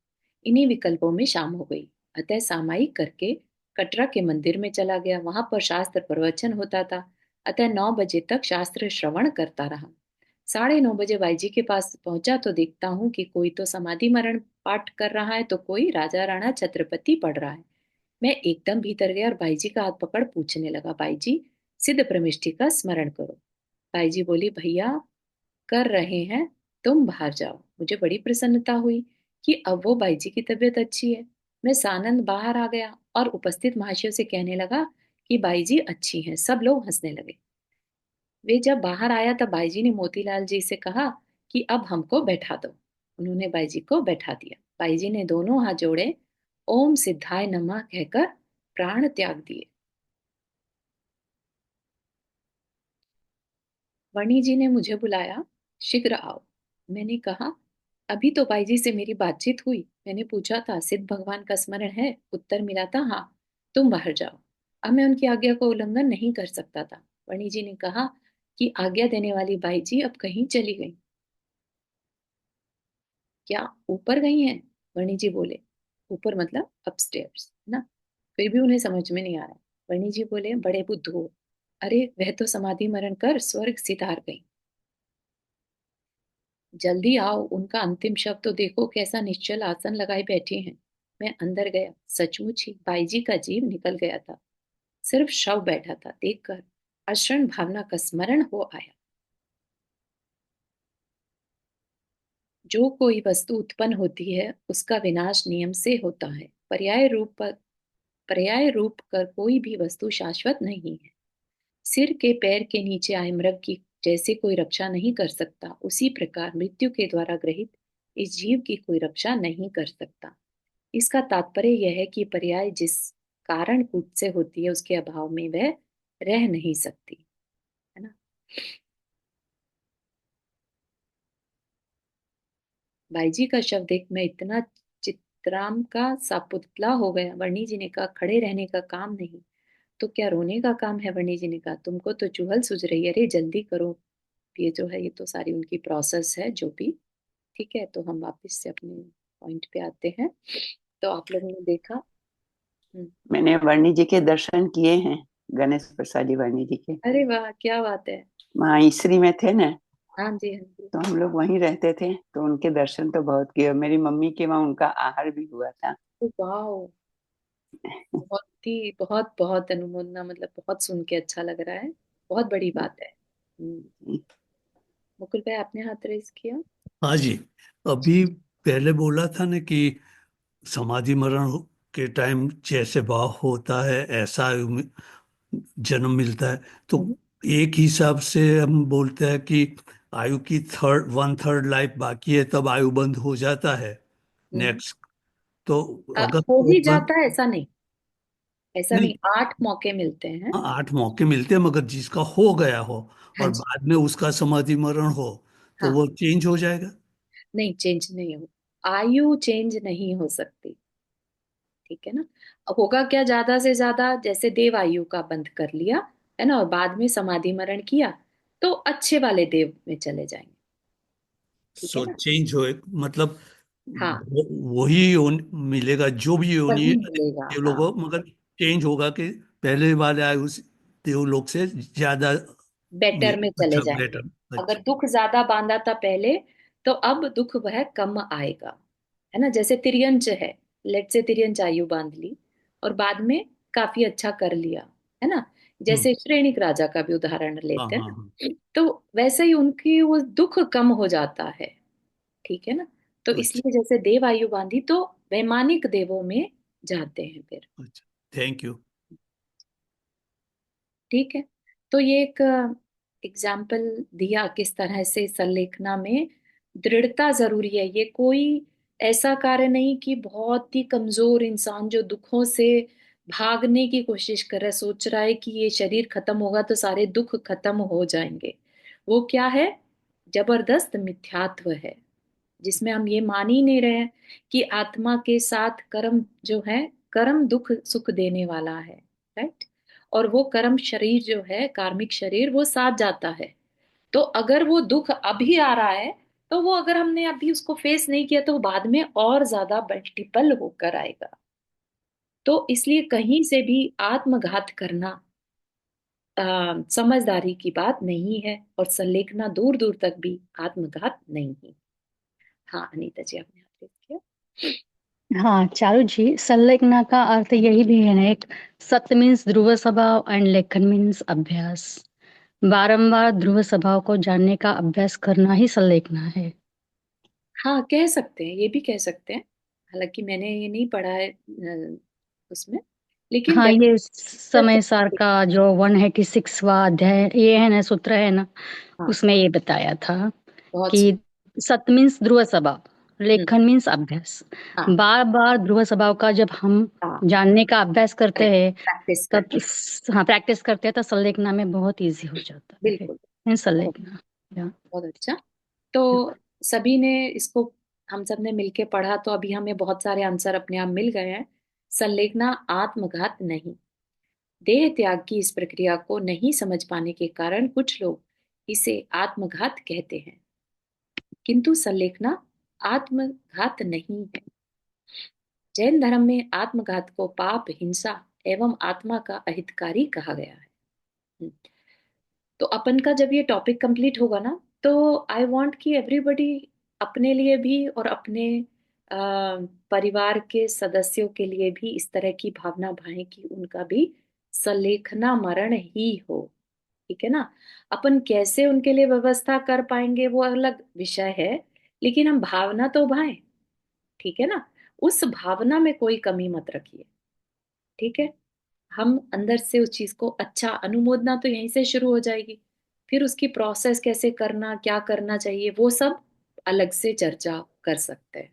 इन्हीं विकल्पों में शाम हो गई। अतः सामायिक करके कटरा के मंदिर में चला गया। वहां पर शास्त्र प्रवचन होता था, अतः 9 बजे तक शास्त्र श्रवण करता रहा। 9:30 बजे बाई जी के पास पहुंचा तो देखता हूँ कि कोई तो समाधि मरण पाठ कर रहा है तो कोई राजा राणा छत्रपति पढ़ रहा है। मैं एकदम भीतर गया और बाई जी का हाथ पकड़ पूछने लगा, बाई जी, सिद्ध प्रमिष्टि का स्मरण करो। बाई जी बोली, भैया कर रहे हैं, तुम बाहर जाओ। मुझे बड़ी प्रसन्नता हुई कि अब वो बाई जी की तबीयत अच्छी है। मैं सानंद बाहर आ गया और उपस्थित महाशयों से कहने लगा कि बाई जी अच्छी हैं। सब लोग हंसने लगे। वे जब बाहर आया तब बाई जी ने मोतीलाल जी से कहा कि अब हमको बैठा दो। उन्होंने बाई जी को बैठा दिया। बाई जी ने दोनों हाथ जोड़े, ओम सिद्धाय नमः कहकर प्राण त्याग दिए। वणी जी ने मुझे बुलाया, शीघ्र आओ। मैंने कहा, अभी तो बाई जी से मेरी बातचीत हुई। मैंने पूछा था, सिद्ध भगवान का स्मरण है? उत्तर मिला था, हाँ। तुम बाहर जाओ। अब मैं उनकी आज्ञा को उल्लंघन नहीं कर सकता था। वणी जी ने कहा कि आज्ञा देने वाली बाई जी अब कहीं चली गई। क्या ऊपर गई हैं? वणी जी बोले। ऊपर मतलब अपस्टेयर्स ना। फिर भी उन्हें समझ में नहीं आ रहा। वणी जी बोले, बड़े बुद्धू हो। अरे, वह तो समाधि मरण कर स्वर्ग सिधार गई। जल्दी आओ, उनका अंतिम शव तो देखो, कैसा निश्चल आसन लगाए बैठी हैं। मैं अंदर गया। सचमुच ही बाई जी का जीव निकल गया था। सिर्फ शव बैठा था। देखकर अशरण भावना का स्मरण हो आया। जो कोई वस्तु उत्पन्न होती है उसका विनाश नियम से होता है। पर्याय रूप कर कोई भी वस्तु शाश्वत नहीं है। सिर के पैर के नीचे आए मृग की जैसे कोई रक्षा नहीं कर सकता, उसी प्रकार मृत्यु के द्वारा ग्रहित इस जीव की कोई रक्षा नहीं कर सकता। इसका तात्पर्य यह है कि पर्याय जिस कारण कूट से होती है उसके अभाव में वह रह नहीं सकती, है ना। भाई जी का शव देख मैं इतना चित्राम का सा पुतला हो गया। वर्णी जी ने कहा, खड़े रहने का काम नहीं तो क्या रोने का काम है? वर्णी जी ने कहा, तुमको तो चुहल सूझ रही है, अरे जल्दी करो। ये जो है ये तो सारी उनकी प्रोसेस है जो भी। ठीक है, तो हम वापस से अपने पॉइंट पे आते हैं। तो आप लोगों ने देखा। हम्म, मैंने वर्णी जी के दर्शन किए हैं, गणेश प्रसादी वर्णी जी के। अरे वाह, क्या बात है। वहाँ इसरी में थे ना, हाँ जी, हाँ जी। तो हम लोग वहीं रहते थे, तो उनके दर्शन तो बहुत किए। मेरी मम्मी के वहाँ उनका आहार भी हुआ था। वाह, बहुत ही बहुत बहुत अनुमोदना, मतलब बहुत सुन के अच्छा लग रहा है। बहुत बड़ी बात है। मुकुल भाई, आपने हाथ रेस किया। हाँ जी। अभी पहले बोला था ना कि समाधि मरण के टाइम जैसे भाव होता है ऐसा जन्म मिलता है। तो हम्म, एक हिसाब से हम बोलते हैं कि आयु की 1/3 लाइफ बाकी है, तब आयु बंद हो जाता है हम्म। नेक्स्ट। तो अगर हो वो ही बंद, जाता है ऐसा नहीं। ऐसा नहीं, नहीं, 8 मौके मिलते हैं। हाँ, 8 मौके मिलते हैं, मगर जिसका हो गया हो हाँ और जी। बाद में उसका समाधि मरण हो तो हाँ, वो चेंज हो जाएगा। नहीं चेंज नहीं हो, आयु चेंज नहीं हो सकती, ठीक है ना। होगा क्या, ज्यादा से ज्यादा जैसे देव आयु का बंद कर लिया है ना, और बाद में समाधि मरण किया तो अच्छे वाले देव में चले जाएंगे, ठीक है सो ना। चेंज हो, मतलब हाँ, वही मिलेगा जो भी योनि वही मिलेगा, हाँ। देवलोक हो, मगर चेंज होगा कि पहले वाले आए उस देवलोक से ज्यादा बेटर में चले अच्छा, जाएंगे। बेटर, अगर अच्छा। दुख ज्यादा बांधा था पहले, तो अब दुख वह कम आएगा, है ना। जैसे तिर्यंच है, लेट से तिर्यंच आयु बांध ली और बाद में काफी अच्छा कर लिया, है ना। हम्म। जैसे श्रेणिक राजा का भी उदाहरण हाँ, लेते हैं हाँ, हाँ। ना, तो वैसे ही उनकी वो दुख कम हो जाता है, ठीक है ना। तो अच्छा, इसलिए जैसे देव आयु बांधी तो वैमानिक देवों में जाते हैं फिर, अच्छा, थैंक यू। ठीक है। तो ये एक एग्जाम्पल दिया किस तरह से संलेखना में दृढ़ता जरूरी है। ये कोई ऐसा कार्य नहीं कि बहुत ही कमजोर इंसान जो दुखों से भागने की कोशिश कर रहा है, सोच रहा है कि ये शरीर खत्म होगा तो सारे दुख खत्म हो जाएंगे। वो क्या है, जबरदस्त मिथ्यात्व है, जिसमें हम ये मान ही नहीं रहे हैं कि आत्मा के साथ कर्म जो है, कर्म दुख सुख देने वाला है, राइट। और वो कर्म शरीर जो है, कार्मिक शरीर, वो साथ जाता है। तो अगर वो दुख अभी आ रहा है, तो वो अगर हमने अभी उसको फेस नहीं किया तो वो बाद में और ज्यादा मल्टीपल होकर आएगा। तो इसलिए कहीं से भी आत्मघात करना समझदारी की बात नहीं है, और संलेखना दूर दूर तक भी आत्मघात नहीं है। हाँ अनीता जी, आपने हाथ रेस किया। हाँ चारू जी, संलग्न का अर्थ यही भी है ना, एक सत्य मीन्स ध्रुव स्वभाव एंड लेखन मीन्स अभ्यास। बारंबार ध्रुव स्वभाव को जानने का अभ्यास करना ही संलेखना है। हाँ कह सकते हैं, ये भी कह सकते हैं। हालांकि मैंने ये नहीं पढ़ा है उसमें, लेकिन हाँ, ये कर समय सार सकते हैं। का जो 186वां अध्याय ये है ना, सूत्र है ना, हाँ, उसमें ये बताया था बहुत कि सुंदर। सत्य मीन्स ध्रुव स्वभाव, हम्म, लेखन मीन्स अभ्यास। हाँ बार बार ध्रुव स्वभाव का जब हम हाँ, जानने का अभ्यास करते करेक्ट, हैं, प्रैक्टिस तब करते हैं। हाँ प्रैक्टिस करते हैं तो संलेखना में बहुत इजी हो जाता है। बिल्कुल, बहुत संलेखना या बहुत अच्छा। तो सभी ने इसको, हम सब ने मिलके पढ़ा तो अभी हमें बहुत सारे आंसर अपने आप मिल गए हैं। संलेखना आत्मघात नहीं। देह त्याग की इस प्रक्रिया को नहीं समझ पाने के कारण कुछ लोग इसे आत्मघात कहते हैं, किंतु संलेखना आत्मघात नहीं है। जैन धर्म में आत्मघात को पाप, हिंसा एवं आत्मा का अहितकारी कहा गया है। हम्म, तो अपन का जब ये टॉपिक कंप्लीट होगा ना, तो आई वांट कि एवरीबडी अपने लिए भी और अपने अ, परिवार के सदस्यों के लिए भी इस तरह की भावना भाएं कि उनका भी सलेखना मरण ही हो, ठीक है ना। अपन कैसे उनके लिए व्यवस्था कर पाएंगे वो अलग विषय है, लेकिन हम भावना तो भाएं, ठीक है ना। उस भावना में कोई कमी मत रखिए, ठीक है। हम अंदर से उस चीज को अच्छा, अनुमोदना तो यहीं से शुरू हो जाएगी। फिर उसकी प्रोसेस कैसे करना, क्या करना चाहिए, वो सब अलग से चर्चा कर सकते हैं,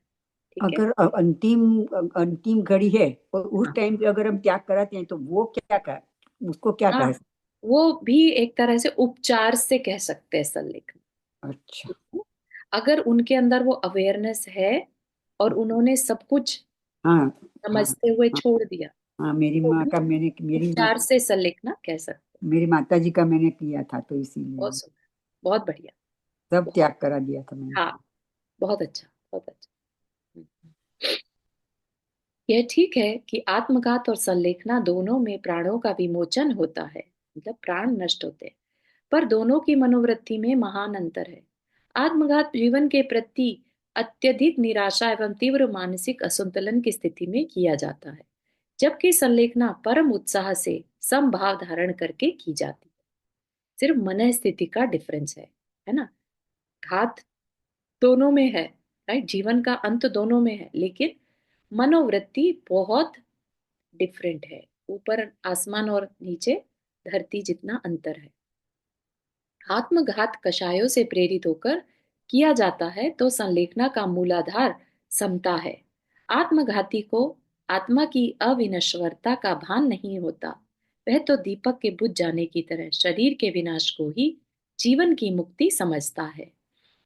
ठीक है। अगर अंतिम अंतिम घड़ी है और उस हाँ टाइम पे अगर हम त्याग कराते हैं तो वो क्या कर, उसको क्या हाँ, कह। वो भी एक तरह से उपचार से कह सकते हैं संलेखन, अच्छा। ठीक है? अगर उनके अंदर वो अवेयरनेस है और उन्होंने सब कुछ हाँ हाँ समझते हुए हाँ। छोड़ दिया, हाँ, मेरी तो माँ भी का मैंने उपचार से संलेखना कह सकते हैं। मेरी माता जी का मैंने किया था तो इसीलिए बहुत सुंदर, बहुत बढ़िया, सब बहुत, त्याग करा दिया था मैंने। हाँ, बहुत अच्छा, बहुत अच्छा। हम्म। यह ठीक है कि आत्मघात और संलेखना दोनों में प्राणों का विमोचन होता है, मतलब प्राण नष्ट होते हैं, पर दोनों की मनोवृत्ति में महान अंतर है। आत्मघात जीवन के प्रति अत्यधिक निराशा एवं तीव्र मानसिक असंतुलन की स्थिति में किया जाता है, जबकि संलेखना परम उत्साह से समभाव धारण करके की जाती है। सिर्फ मन स्थिति का डिफरेंस है ना। घात दोनों में है, राइट, जीवन का अंत दोनों में है, लेकिन मनोवृत्ति बहुत डिफरेंट है। ऊपर आसमान और नीचे धरती जितना अंतर है। आत्मघात कषायों से प्रेरित होकर किया जाता है, तो संलेखना का मूलाधार समता है। आत्मघाती को आत्मा की अविनश्वरता का भान नहीं होता, वह तो दीपक के बुझ जाने की तरह शरीर के विनाश को ही जीवन की मुक्ति समझता है।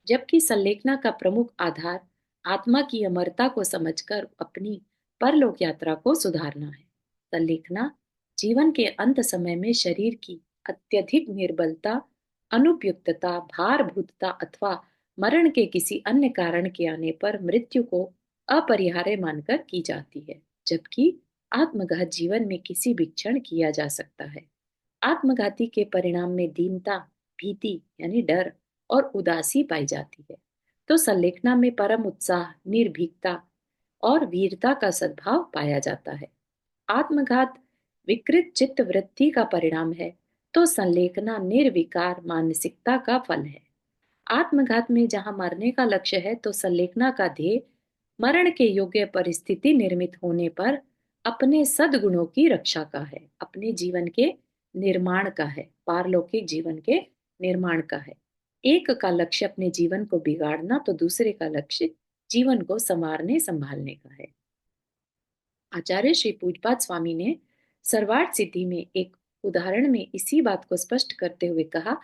जबकि संलेखना का प्रमुख आधार आत्मा की अमरता को समझकर अपनी परलोक यात्रा को सुधारना है। संलेखना जीवन के अंत समय में शरीर की अत्यधिक निर्बलता, अनुपयुक्तता, भारभूतता अथवा मरण के किसी अन्य कारण के आने पर मृत्यु को अपरिहार्य मानकर की जाती है, जबकि आत्मघात जीवन में किसी भी क्षण किया जा सकता है। आत्मघाती के परिणाम में दीनता, भीति यानी डर और उदासी पाई जाती है, तो संलेखना में परम उत्साह, निर्भीकता और वीरता का सद्भाव पाया जाता है। आत्मघात विकृत चित्त वृत्ति का परिणाम है, तो संलेखना निर्विकार मानसिकता का फल है। आत्मघात में जहां मरने का लक्ष्य है, तो संलेखना का ध्येय मरण के योग्य परिस्थिति निर्मित होने पर अपने सद्गुणों की रक्षा का है, अपने जीवन के निर्माण का है, पारलौकिक जीवन के निर्माण का है। एक का लक्ष्य अपने जीवन को बिगाड़ना, तो दूसरे का लक्ष्य जीवन को संवारने संभालने का है। आचार्य श्री पूजपाद स्वामी ने सर्वार्थ सिद्धि में एक उदाहरण में इसी बात को स्पष्ट करते हुए कहा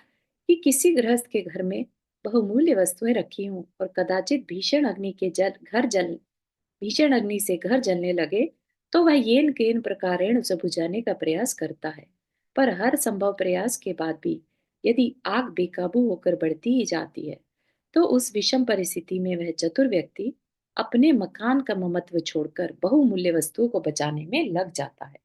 कि किसी गृहस्थ के घर में बहुमूल्य वस्तुएं रखी हों और कदाचित भीषण अग्नि से घर जलने लगे, तो वह येन केन प्रकारेण उसे बुझाने का प्रयास करता है। पर हर संभव प्रयास के बाद भी यदि आग बेकाबू होकर बढ़ती ही जाती है, तो उस विषम परिस्थिति में वह चतुर व्यक्ति अपने मकान का ममत्व छोड़कर बहुमूल्य वस्तुओं को बचाने में लग जाता है।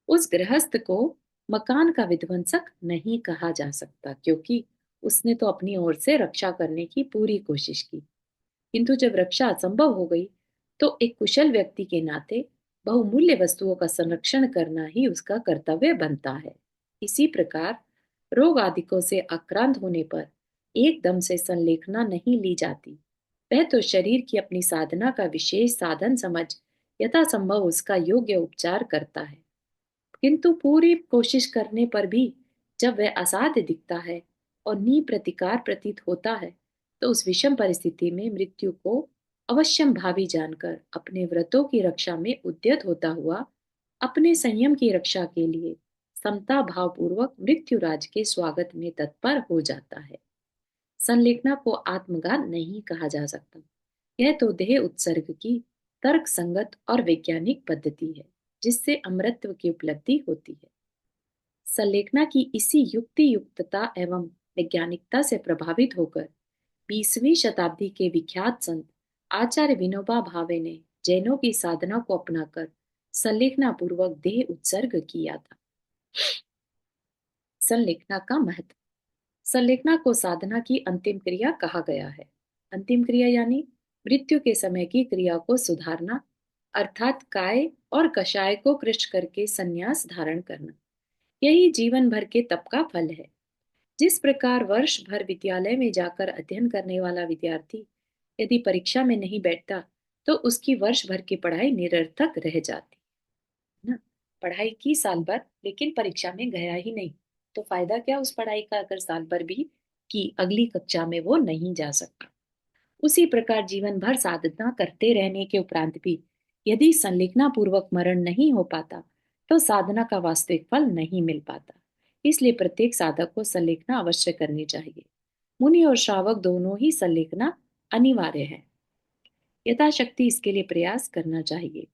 उस गृहस्थ को मकान का विध्वंसक नहीं कहा जा सकता, क्योंकि उसने तो अपनी ओर से रक्षा करने की पूरी कोशिश की, किंतु जब रक्षा असंभव हो गई, तो एक कुशल व्यक्ति के नाते बहुमूल्य वस्तुओं का संरक्षण करना ही उसका कर्तव्य बनता है। इसी प्रकार रोग आदिकों से आक्रांत होने पर एकदम से संलेखना नहीं ली जाती, वह तो शरीर की अपनी साधना का विशेष साधन समझ यथासंभव उसका योग्य उपचार करता है। किंतु पूरी कोशिश करने पर भी जब वह असाध्य दिखता है और निप्रतिकार प्रतीत होता है, तो उस विषम परिस्थिति में मृत्यु को अवश्यम भावी जानकर अपने व्रतों की रक्षा में उद्यत होता हुआ अपने संयम की रक्षा के लिए समता भाव पूर्वक मृत्युराज के स्वागत में तत्पर हो जाता है। संलेखना को आत्मघात नहीं कहा जा सकता, यह तो देह उत्सर्ग की तर्क संगत और वैज्ञानिक पद्धति है, जिससे अमरत्व की उपलब्धि होती है। संलेखना की इसी युक्ति युक्तता एवं वैज्ञानिकता से प्रभावित होकर 20वीं शताब्दी के विख्यात संत आचार्य विनोबा भावे ने जैनों की साधना को अपनाकर संलेखना पूर्वक देह उत्सर्ग किया था। संलेखना का महत्व। संलेखना को साधना की अंतिम क्रिया कहा गया है। अंतिम क्रिया यानी मृत्यु के समय की क्रिया को सुधारना, अर्थात काय और कषाय को कृष्ण करके संन्यास धारण करना, यही जीवन भर के तप का फल है। जिस प्रकार वर्ष भर विद्यालय में जाकर अध्ययन करने वाला विद्यार्थी यदि परीक्षा में नहीं बैठता, तो उसकी वर्ष भर की पढ़ाई निरर्थक रह जाती है ना। पढ़ाई की साल भर, लेकिन परीक्षा में गया ही नहीं, तो फायदा क्या उस पढ़ाई का, अगर साल भर भी की अगली कक्षा में वो नहीं जा सकता। उसी प्रकार जीवन भर साधना करते रहने के उपरांत भी यदि संलेखना पूर्वक मरण नहीं हो पाता, तो साधना का वास्तविक फल नहीं मिल पाता। इसलिए प्रत्येक साधक को संलेखना अवश्य करनी चाहिए। मुनि और श्रावक दोनों ही संलेखना अनिवार्य है। यथाशक्ति इसके लिए प्रयास करना चाहिए।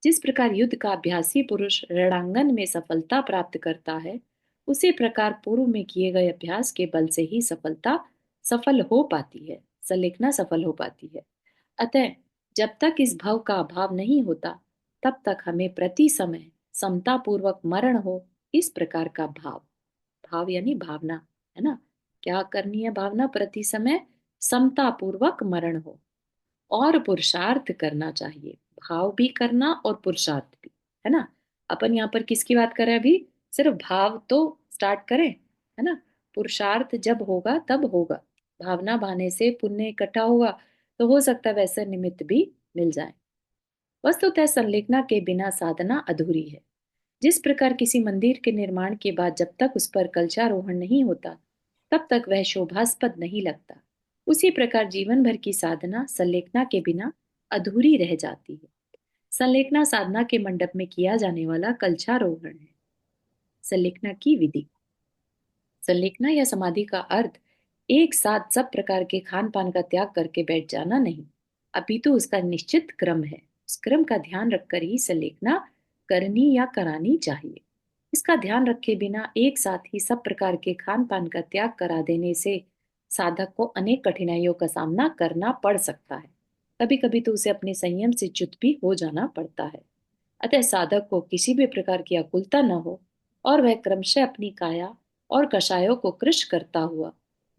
जिस प्रकार युद्ध का अभ्यासी पुरुष रणांगन में सफलता प्राप्त करता है, उसी प्रकार पूर्व में किए गए अभ्यास के बल से ही सफल हो पाती है, संलेखना सफल हो पाती है। अतः जब तक इस भाव का अभाव नहीं होता, तब तक हमें प्रति समय समता पूर्वक मरण हो, इस प्रकार का भाव यानी भावना, है ना। क्या करनी है भावना? प्रति समय समता पूर्वक मरण हो और पुरुषार्थ करना चाहिए। भाव भी करना और पुरुषार्थ भी, है ना। अपन यहाँ पर किसकी बात कर रहे हैं? अभी सिर्फ भाव तो स्टार्ट करें, है ना। पुरुषार्थ जब होगा तब होगा। भावना भाने से पुण्य इकट्ठा होगा, तो हो सकता है वैसे निमित्त भी मिल जाए। वस्तुतः संलेखना के बिना साधना अधूरी है। जिस प्रकार किसी मंदिर के निर्माण के बाद जब तक उस पर कलशारोहण नहीं होता, तब तक वह शोभास्पद नहीं लगता, उसी प्रकार जीवन भर की साधना संलेखना के बिना अधूरी रह जाती है। संलेखना साधना के मंडप में किया जाने वाला कलशारोहण है। संलेखना की विधि। संलेखना या समाधि का अर्थ एक साथ सब प्रकार के खान पान का त्याग करके बैठ जाना नहीं, अपितु उसका निश्चित क्रम है। उस क्रम का ध्यान रखकर ही संलेखना करनी या करानी चाहिए। इसका ध्यान रखे बिना एक साथ ही सब प्रकार के खान पान का त्याग करा देने से साधक को अनेक कठिनाइयों का सामना करना पड़ सकता है। कभी कभी तो उसे अपने संयम से च्युत भी हो जाना पड़ता है। अतः साधक को किसी भी प्रकार की आकुलता न हो और वह क्रमशः अपनी काया और कषायों को कृश करता हुआ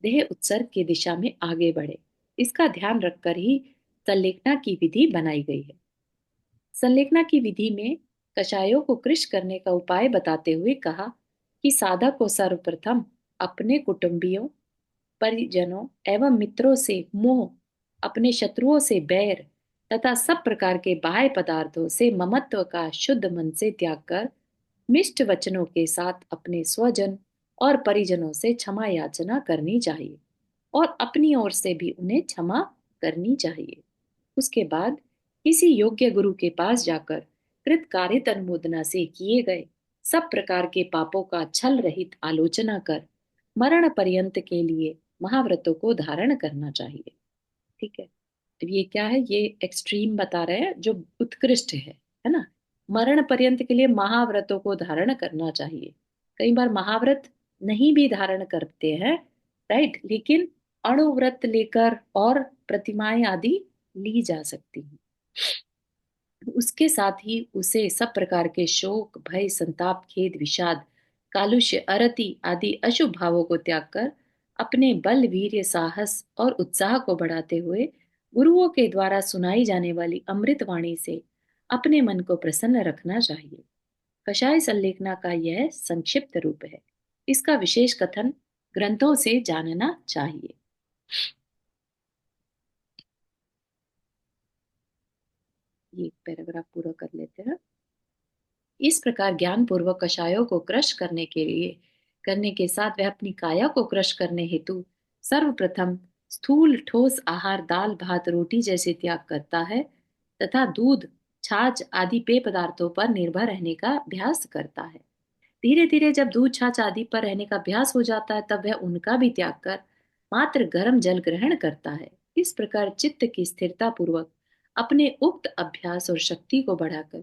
देह उत्सर्ग की दिशा में आगे बढ़े, इसका ध्यान रखकर ही संलेखना की विधि बनाई गई है। संलेखना की विधि में कषायों को कृश करने का उपाय बताते हुए कहा कि साधक को सर्वप्रथम अपने कुटुंबियों, परिजनों एवं मित्रों से मोह, अपने शत्रुओं से बैर तथा सब प्रकार के बाह्य पदार्थों से ममत्व का शुद्ध मन से त्याग कर मिष्ट वचनों के साथ अपने स्वजन और परिजनों से क्षमा याचना करनी चाहिए और अपनी ओर से भी उन्हें क्षमा करनी चाहिए। उसके बाद किसी योग्य गुरु के पास जाकर कृतकार्यत अनुमोदना से किए गए सब प्रकार के पापों का छल रहित आलोचना कर मरण पर्यंत के लिए महाव्रतों को धारण करना चाहिए। ठीक है, तो ये क्या है, ये एक्सट्रीम बता रहे हैं जो उत्कृष्ट है ना। मरण पर्यंत के लिए महाव्रतों को धारण करना चाहिए। कई बार महाव्रत नहीं भी धारण करते हैं, राइट, लेकिन अणुव्रत लेकर और प्रतिमाएं आदि ली जा सकती हैं। उसके साथ ही उसे सब प्रकार के शोक, भय, संताप, खेद, विषाद, कालुष्य, अरति आदि अशुभ भावों को त्याग कर अपने बल, वीर्य, साहस और उत्साह को बढ़ाते हुए गुरुओं के द्वारा सुनाई जाने वाली अमृत वाणी से अपने मन को प्रसन्न रखना चाहिए। कषाय संलेखना का यह संक्षिप्त रूप है। इसका विशेष कथन ग्रंथों से जानना चाहिए। ये पैराग्राफ पूरा कर लेते हैं। इस प्रकार ज्ञान पूर्वक कषायों को क्रश करने के साथ वह अपनी काया को क्रश करने हेतु सर्वप्रथम स्थूल ठोस आहार दाल भात रोटी जैसे त्याग करता है तथा दूध छाछ आदि पेय पदार्थों पर निर्भर रहने का अभ्यास करता है। धीरे धीरे जब दूध छाछ आदि पर रहने का अभ्यास हो जाता है तब वह उनका भी त्याग कर मात्र गर्म जल ग्रहण करता है। इस प्रकार चित्त की स्थिरता पूर्वक अपने उक्त अभ्यास और शक्ति को बढ़ाकर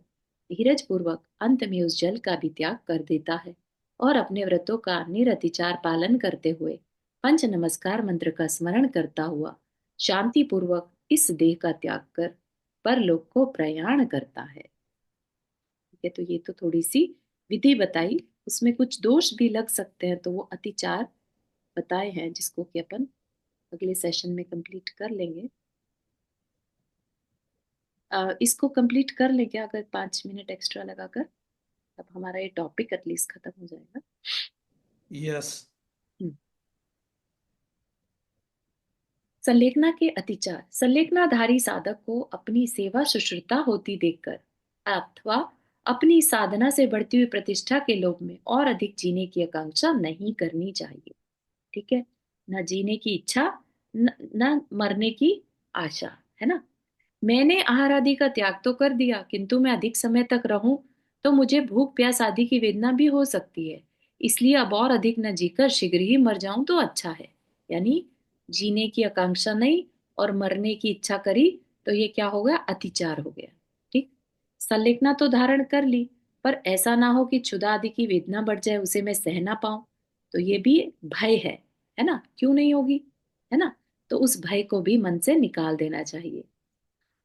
धीरज पूर्वक अंत में उस जल का भी त्याग कर देता है और अपने व्रतों का निरतिचार पालन करते हुए पंच नमस्कार मंत्र का स्मरण करता हुआ शांति पूर्वक इस देह का त्याग कर परलोक को प्रयाण करता है। ठीक है, तो ये तो थोड़ी सी विधि बताई, उसमें कुछ दोष भी लग सकते हैं तो वो अतिचार बताए हैं जिसको कि अपन अगले सेशन में कंप्लीट कर लेंगे। इसको कंप्लीट कर लेंगे अगर 5 मिनट एक्स्ट्रा लगाकर, अब हमारा ये टॉपिक एटलीस्ट खत्म हो जाएगा। यस। संलेखना के अतिचार। संलेखनाधारी साधक को अपनी सेवा शुश्रूषा होती देखकर अथवा अपनी साधना से बढ़ती हुई प्रतिष्ठा के लोभ में और अधिक जीने की आकांक्षा नहीं करनी चाहिए। ठीक है, न जीने की इच्छा न मरने की आशा, है ना। मैंने आहार आदि का त्याग तो कर दिया किंतु मैं अधिक समय तक रहूं तो मुझे भूख प्यास आदि की वेदना भी हो सकती है, इसलिए अब और अधिक न जीकर शीघ्र ही मर जाऊं तो अच्छा है। यानी जीने की आकांक्षा नहीं और मरने की इच्छा करी तो ये क्या हो गया, अतिचार हो गया। ठीक, संलेखना तो धारण कर ली पर ऐसा ना हो कि क्षुधा आदि की वेदना बढ़ जाए, उसे मैं सह ना पाऊं, तो ये भी भय है ना, क्यों नहीं होगी, है ना। तो उस भय को भी मन से निकाल देना चाहिए।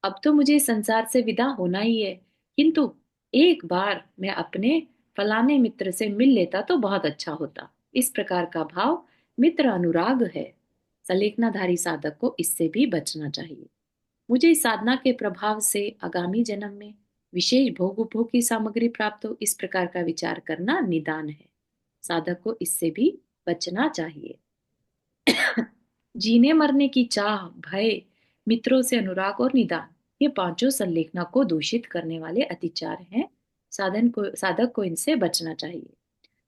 अब तो मुझे संसार से विदा होना ही है किंतु एक बार मैं अपने फलाने मित्र से मिल लेता तो बहुत अच्छा होता, इस प्रकार का भाव मित्र अनुराग है। संलेखनाधारी साधक को इससे भी बचना चाहिए। मुझे इस साधना के प्रभाव से आगामी जन्म में विशेष भोग उपभोग की सामग्री प्राप्त हो, इस प्रकार का विचार करना निदान है। साधक को इससे भी बचना चाहिए। जीने मरने की चाह, भय, मित्रों से अनुराग और निदान, ये पांचों संलेखना को दूषित करने वाले अतिचार हैं। साधक को इनसे बचना चाहिए।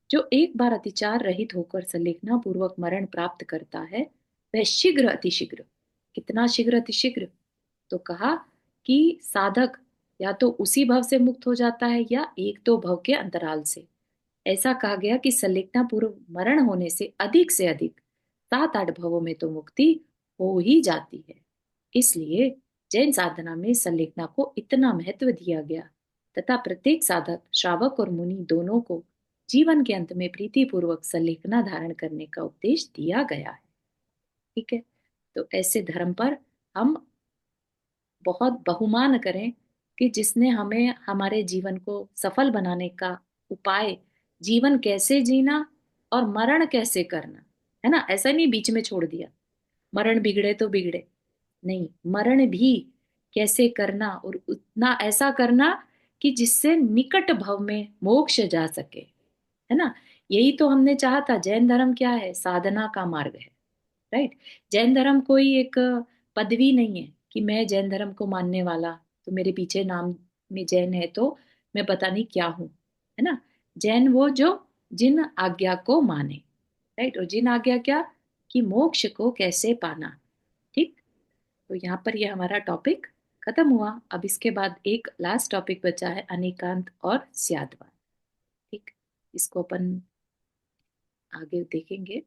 जो एक बार अतिचार रहित होकर संलेखना पूर्वक मरण प्राप्त करता है वह शीघ्र अतिशीघ्र, कितना शीघ्र अतिशीघ्र, तो कहा कि साधक या तो उसी भव से मुक्त हो जाता है या एक दो भव के अंतराल से। ऐसा कहा गया कि संलेखना पूर्व मरण होने से अधिक 7-8 भवों में तो मुक्ति हो ही जाती है। इसलिए जैन साधना में संलेखना को इतना महत्व दिया गया तथा प्रत्येक साधक, श्रावक और मुनि दोनों को जीवन के अंत में प्रीति पूर्वक संलेखना धारण करने का उपदेश दिया गया है। ठीक है, तो ऐसे धर्म पर हम बहुत बहुमान करें कि जिसने हमें हमारे जीवन को सफल बनाने का उपाय, जीवन कैसे जीना और मरण कैसे करना, है ना, ऐसा नहीं बीच में छोड़ दिया, मरण बिगड़े तो बिगड़े, नहीं, मरण भी कैसे करना और उतना ऐसा करना कि जिससे निकट भव में मोक्ष जा सके, है ना। यही तो हमने चाहा था। जैन धर्म क्या है? साधना का मार्ग है, राइट। जैन धर्म कोई एक पदवी नहीं है कि मैं जैन धर्म को मानने वाला, तो मेरे पीछे नाम में जैन है तो मैं पता नहीं क्या हूं, है ना। जैन वो जो जिन आज्ञा को माने, राइट, और जिन आज्ञा क्या, कि मोक्ष को कैसे पाना। ठीक, तो यहाँ पर ये हमारा टॉपिक खत्म हुआ। अब इसके बाद एक लास्ट टॉपिक बचा है, अनेकांत और स्याद्वाद। ठीक, इसको अपन आगे देखेंगे।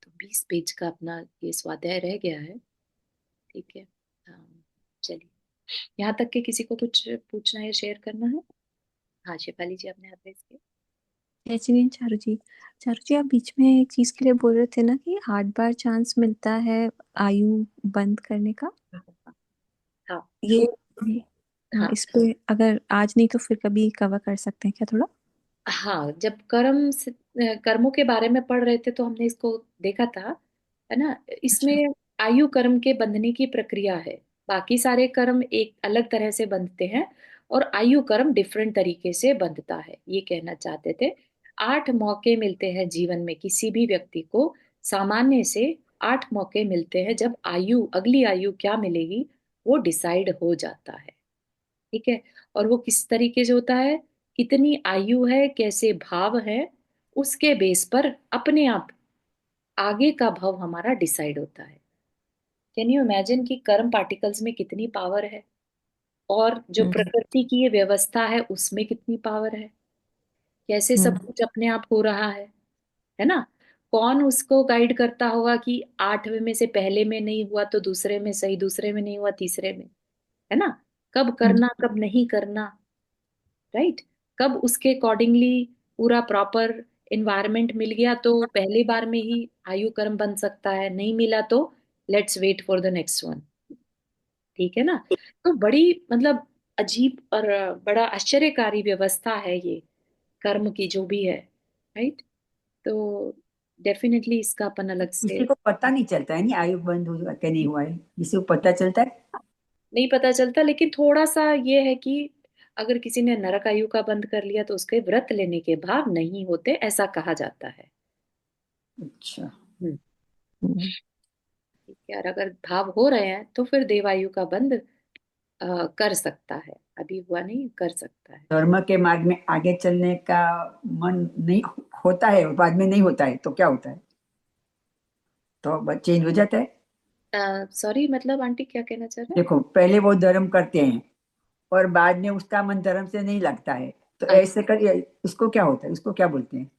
तो 20 पेज का अपना ये स्वाध्याय रह गया है। ठीक है, चलिए, यहाँ तक के किसी को कुछ पूछना है, शेयर करना है? हाँ, शेफाली जी, आपने हाथ रेज किया। जय श्री चारू जी। चारू जी, आप बीच में एक चीज के लिए बोल रहे थे ना कि 8 बार चांस मिलता है आयु बंद करने का। हाँ ये हाँ, हाँ इस पे अगर आज नहीं तो फिर कभी कवर कर सकते हैं क्या थोड़ा? हाँ, जब कर्मों के बारे में पढ़ रहे थे तो हमने इसको देखा था, है ना। अच्छा। इसमें आयु कर्म के बंधने की प्रक्रिया है। बाकी सारे कर्म एक अलग तरह से बंधते हैं और आयु कर्म डिफरेंट तरीके से बंधता है, ये कहना चाहते थे। 8 मौके मिलते हैं जीवन में किसी भी व्यक्ति को, सामान्य से 8 मौके मिलते हैं जब आयु, अगली आयु क्या मिलेगी वो डिसाइड हो जाता है। ठीक है, और वो किस तरीके से होता है, कितनी आयु है, कैसे भाव है, उसके बेस पर अपने आप आगे का भाव हमारा डिसाइड होता है। कैन यू इमेजिन कि कर्म पार्टिकल्स में कितनी पावर है, और जो हम्म प्रकृति की ये व्यवस्था है उसमें कितनी पावर है, कैसे सब हम्म कुछ अपने आप हो रहा है ना। कौन उसको गाइड करता होगा कि 8वें में से पहले में नहीं हुआ तो दूसरे में सही, दूसरे में नहीं हुआ तीसरे में, है ना। कब हम्म करना कब नहीं करना, राइट। कब उसके अकॉर्डिंगली पूरा प्रॉपर इन्वायरमेंट मिल गया तो पहली बार में ही आयु कर्म बन सकता है, नहीं मिला तो let's wait for the next one. ठीक है ना। तो बड़ी मतलब अजीब और बड़ा आश्चर्यकारी व्यवस्था है ये कर्म की जो भी है, राइट। तो डेफिनेटली इसका अपन अलग से किसी को पता नहीं चलता है, नहीं आयु बंद हुआ क्या नहीं हुआ है, किसी को पता चलता है? नहीं पता चलता, लेकिन थोड़ा सा ये है कि अगर किसी ने नरक आयु का बंद कर लिया तो उसके व्रत लेने के भाव नहीं होते, ऐसा कहा जाता है। अच्छा। हम्म, हम्म। ठीक है, और अगर भाव हो रहे हैं तो फिर देवायु का बंद कर सकता है, अभी हुआ नहीं, कर सकता है। धर्म के मार्ग में आगे चलने का मन नहीं होता है, बाद में नहीं होता है तो क्या होता है? तो चेंज हो जाता है। सॉरी, मतलब आंटी क्या कहना चाह रहे देखो, पहले वो धर्म करते हैं और बाद में उसका मन धर्म से नहीं लगता है, तो हैं? ऐसे कर उसको क्या होता है, उसको क्या बोलते हैं?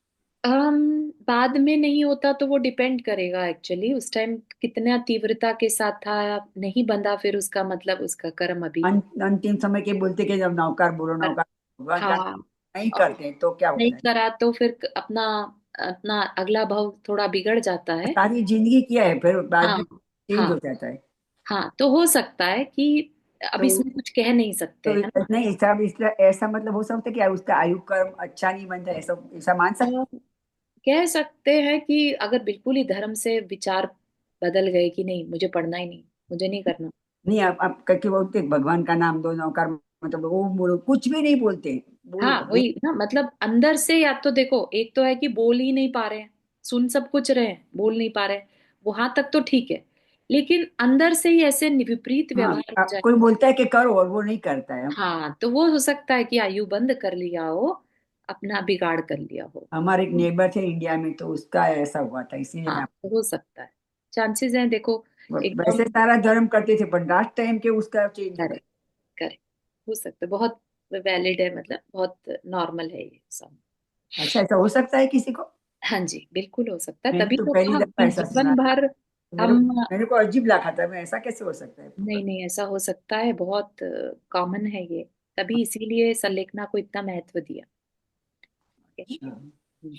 बाद में नहीं होता तो वो डिपेंड करेगा एक्चुअली उस टाइम कितना तीव्रता के साथ था, नहीं बंधा फिर उसका मतलब उसका कर्म अभी अंतिम समय के बोलते कि जब नौकार बोलो कर, नौकार, भगवान का हाँ, नहीं और करते हैं तो क्या नहीं होता है? करा तो फिर अपना अपना अगला भाव थोड़ा बिगड़ जाता है। सारी जिंदगी किया है फिर बाद हाँ में चेंज हाँ हो जाता है। हाँ, तो हो सकता है कि अब तो इसमें कुछ कह नहीं सकते, तो है ना। नहीं, ऐसा इसलिए ऐसा मतलब हो सकता है कि उसका आयु कर्म अच्छा नहीं बनता, ऐसा ऐसा मान सकते? अ, कह सकते हैं कि अगर बिल्कुल ही धर्म से विचार बदल गए कि नहीं मुझे पढ़ना ही नहीं, मुझे नहीं करना। नहीं, आप करके बोलते भगवान का नाम दो नौकर, मतलब वो कुछ भी नहीं बोलते, हाँ वही ना, मतलब अंदर से या तो देखो, एक तो है कि बोल ही नहीं पा रहे हैं, सुन सब कुछ रहे हैं, बोल नहीं पा रहे हैं, वहां तक तो ठीक है, लेकिन अंदर से ही ऐसे विपरीत हाँ, व्यवहार हो जाए। कोई बोलता है कि करो और वो नहीं करता है। हाँ, तो वो हो सकता है कि आयु बंद कर लिया हो, अपना बिगाड़ कर लिया हो। हमारे एक नेबर थे इंडिया में, तो उसका ऐसा हुआ था, इसीलिए हाँ, मैं तो हो सकता है, चांसेस हैं देखो। एकदम वैसे सारा धर्म करते थे पर लास्ट टाइम के उसका चेंज हो गया। करेक्ट, करेक्ट, हो सकता है, बहुत वैलिड है, मतलब बहुत नॉर्मल है ये सब। अच्छा, ऐसा हो सकता है किसी को? हाँ जी, बिल्कुल हो सकता है, मैंने तभी तो तो पहली कहा दफा कि ऐसा सुना जीवन है। भर मेरे हम। मेरे को अजीब लगा था, मैं ऐसा कैसे हो सकता है? नहीं नहीं, ऐसा हो सकता है, बहुत कॉमन है ये, तभी इसीलिए संलेखना को इतना महत्व दिया। Okay? अच्छा। हम्म,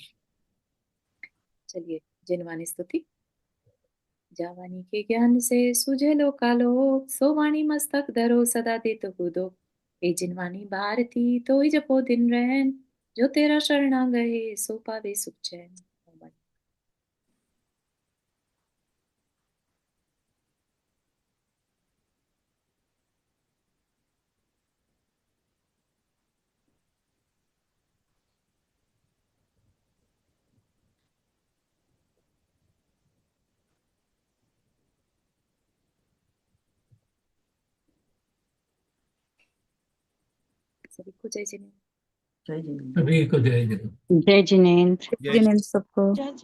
चलिए, जिनवानी स्तुति। जावानी के ज्ञान से सुझे लो कालो, सो वाणी मस्तक धरो सदा दे तो कूदो। ए जिनवानी भारती तो ही जपो दिन रैन, जो तेरा शरणा गए सो पावे सुख चैन। सभी को जय जिनेन्द्र। जय जिनेन्द्र। सभी को जय जय। जय जिनेन्द्र। जिनेन्द्र सबको।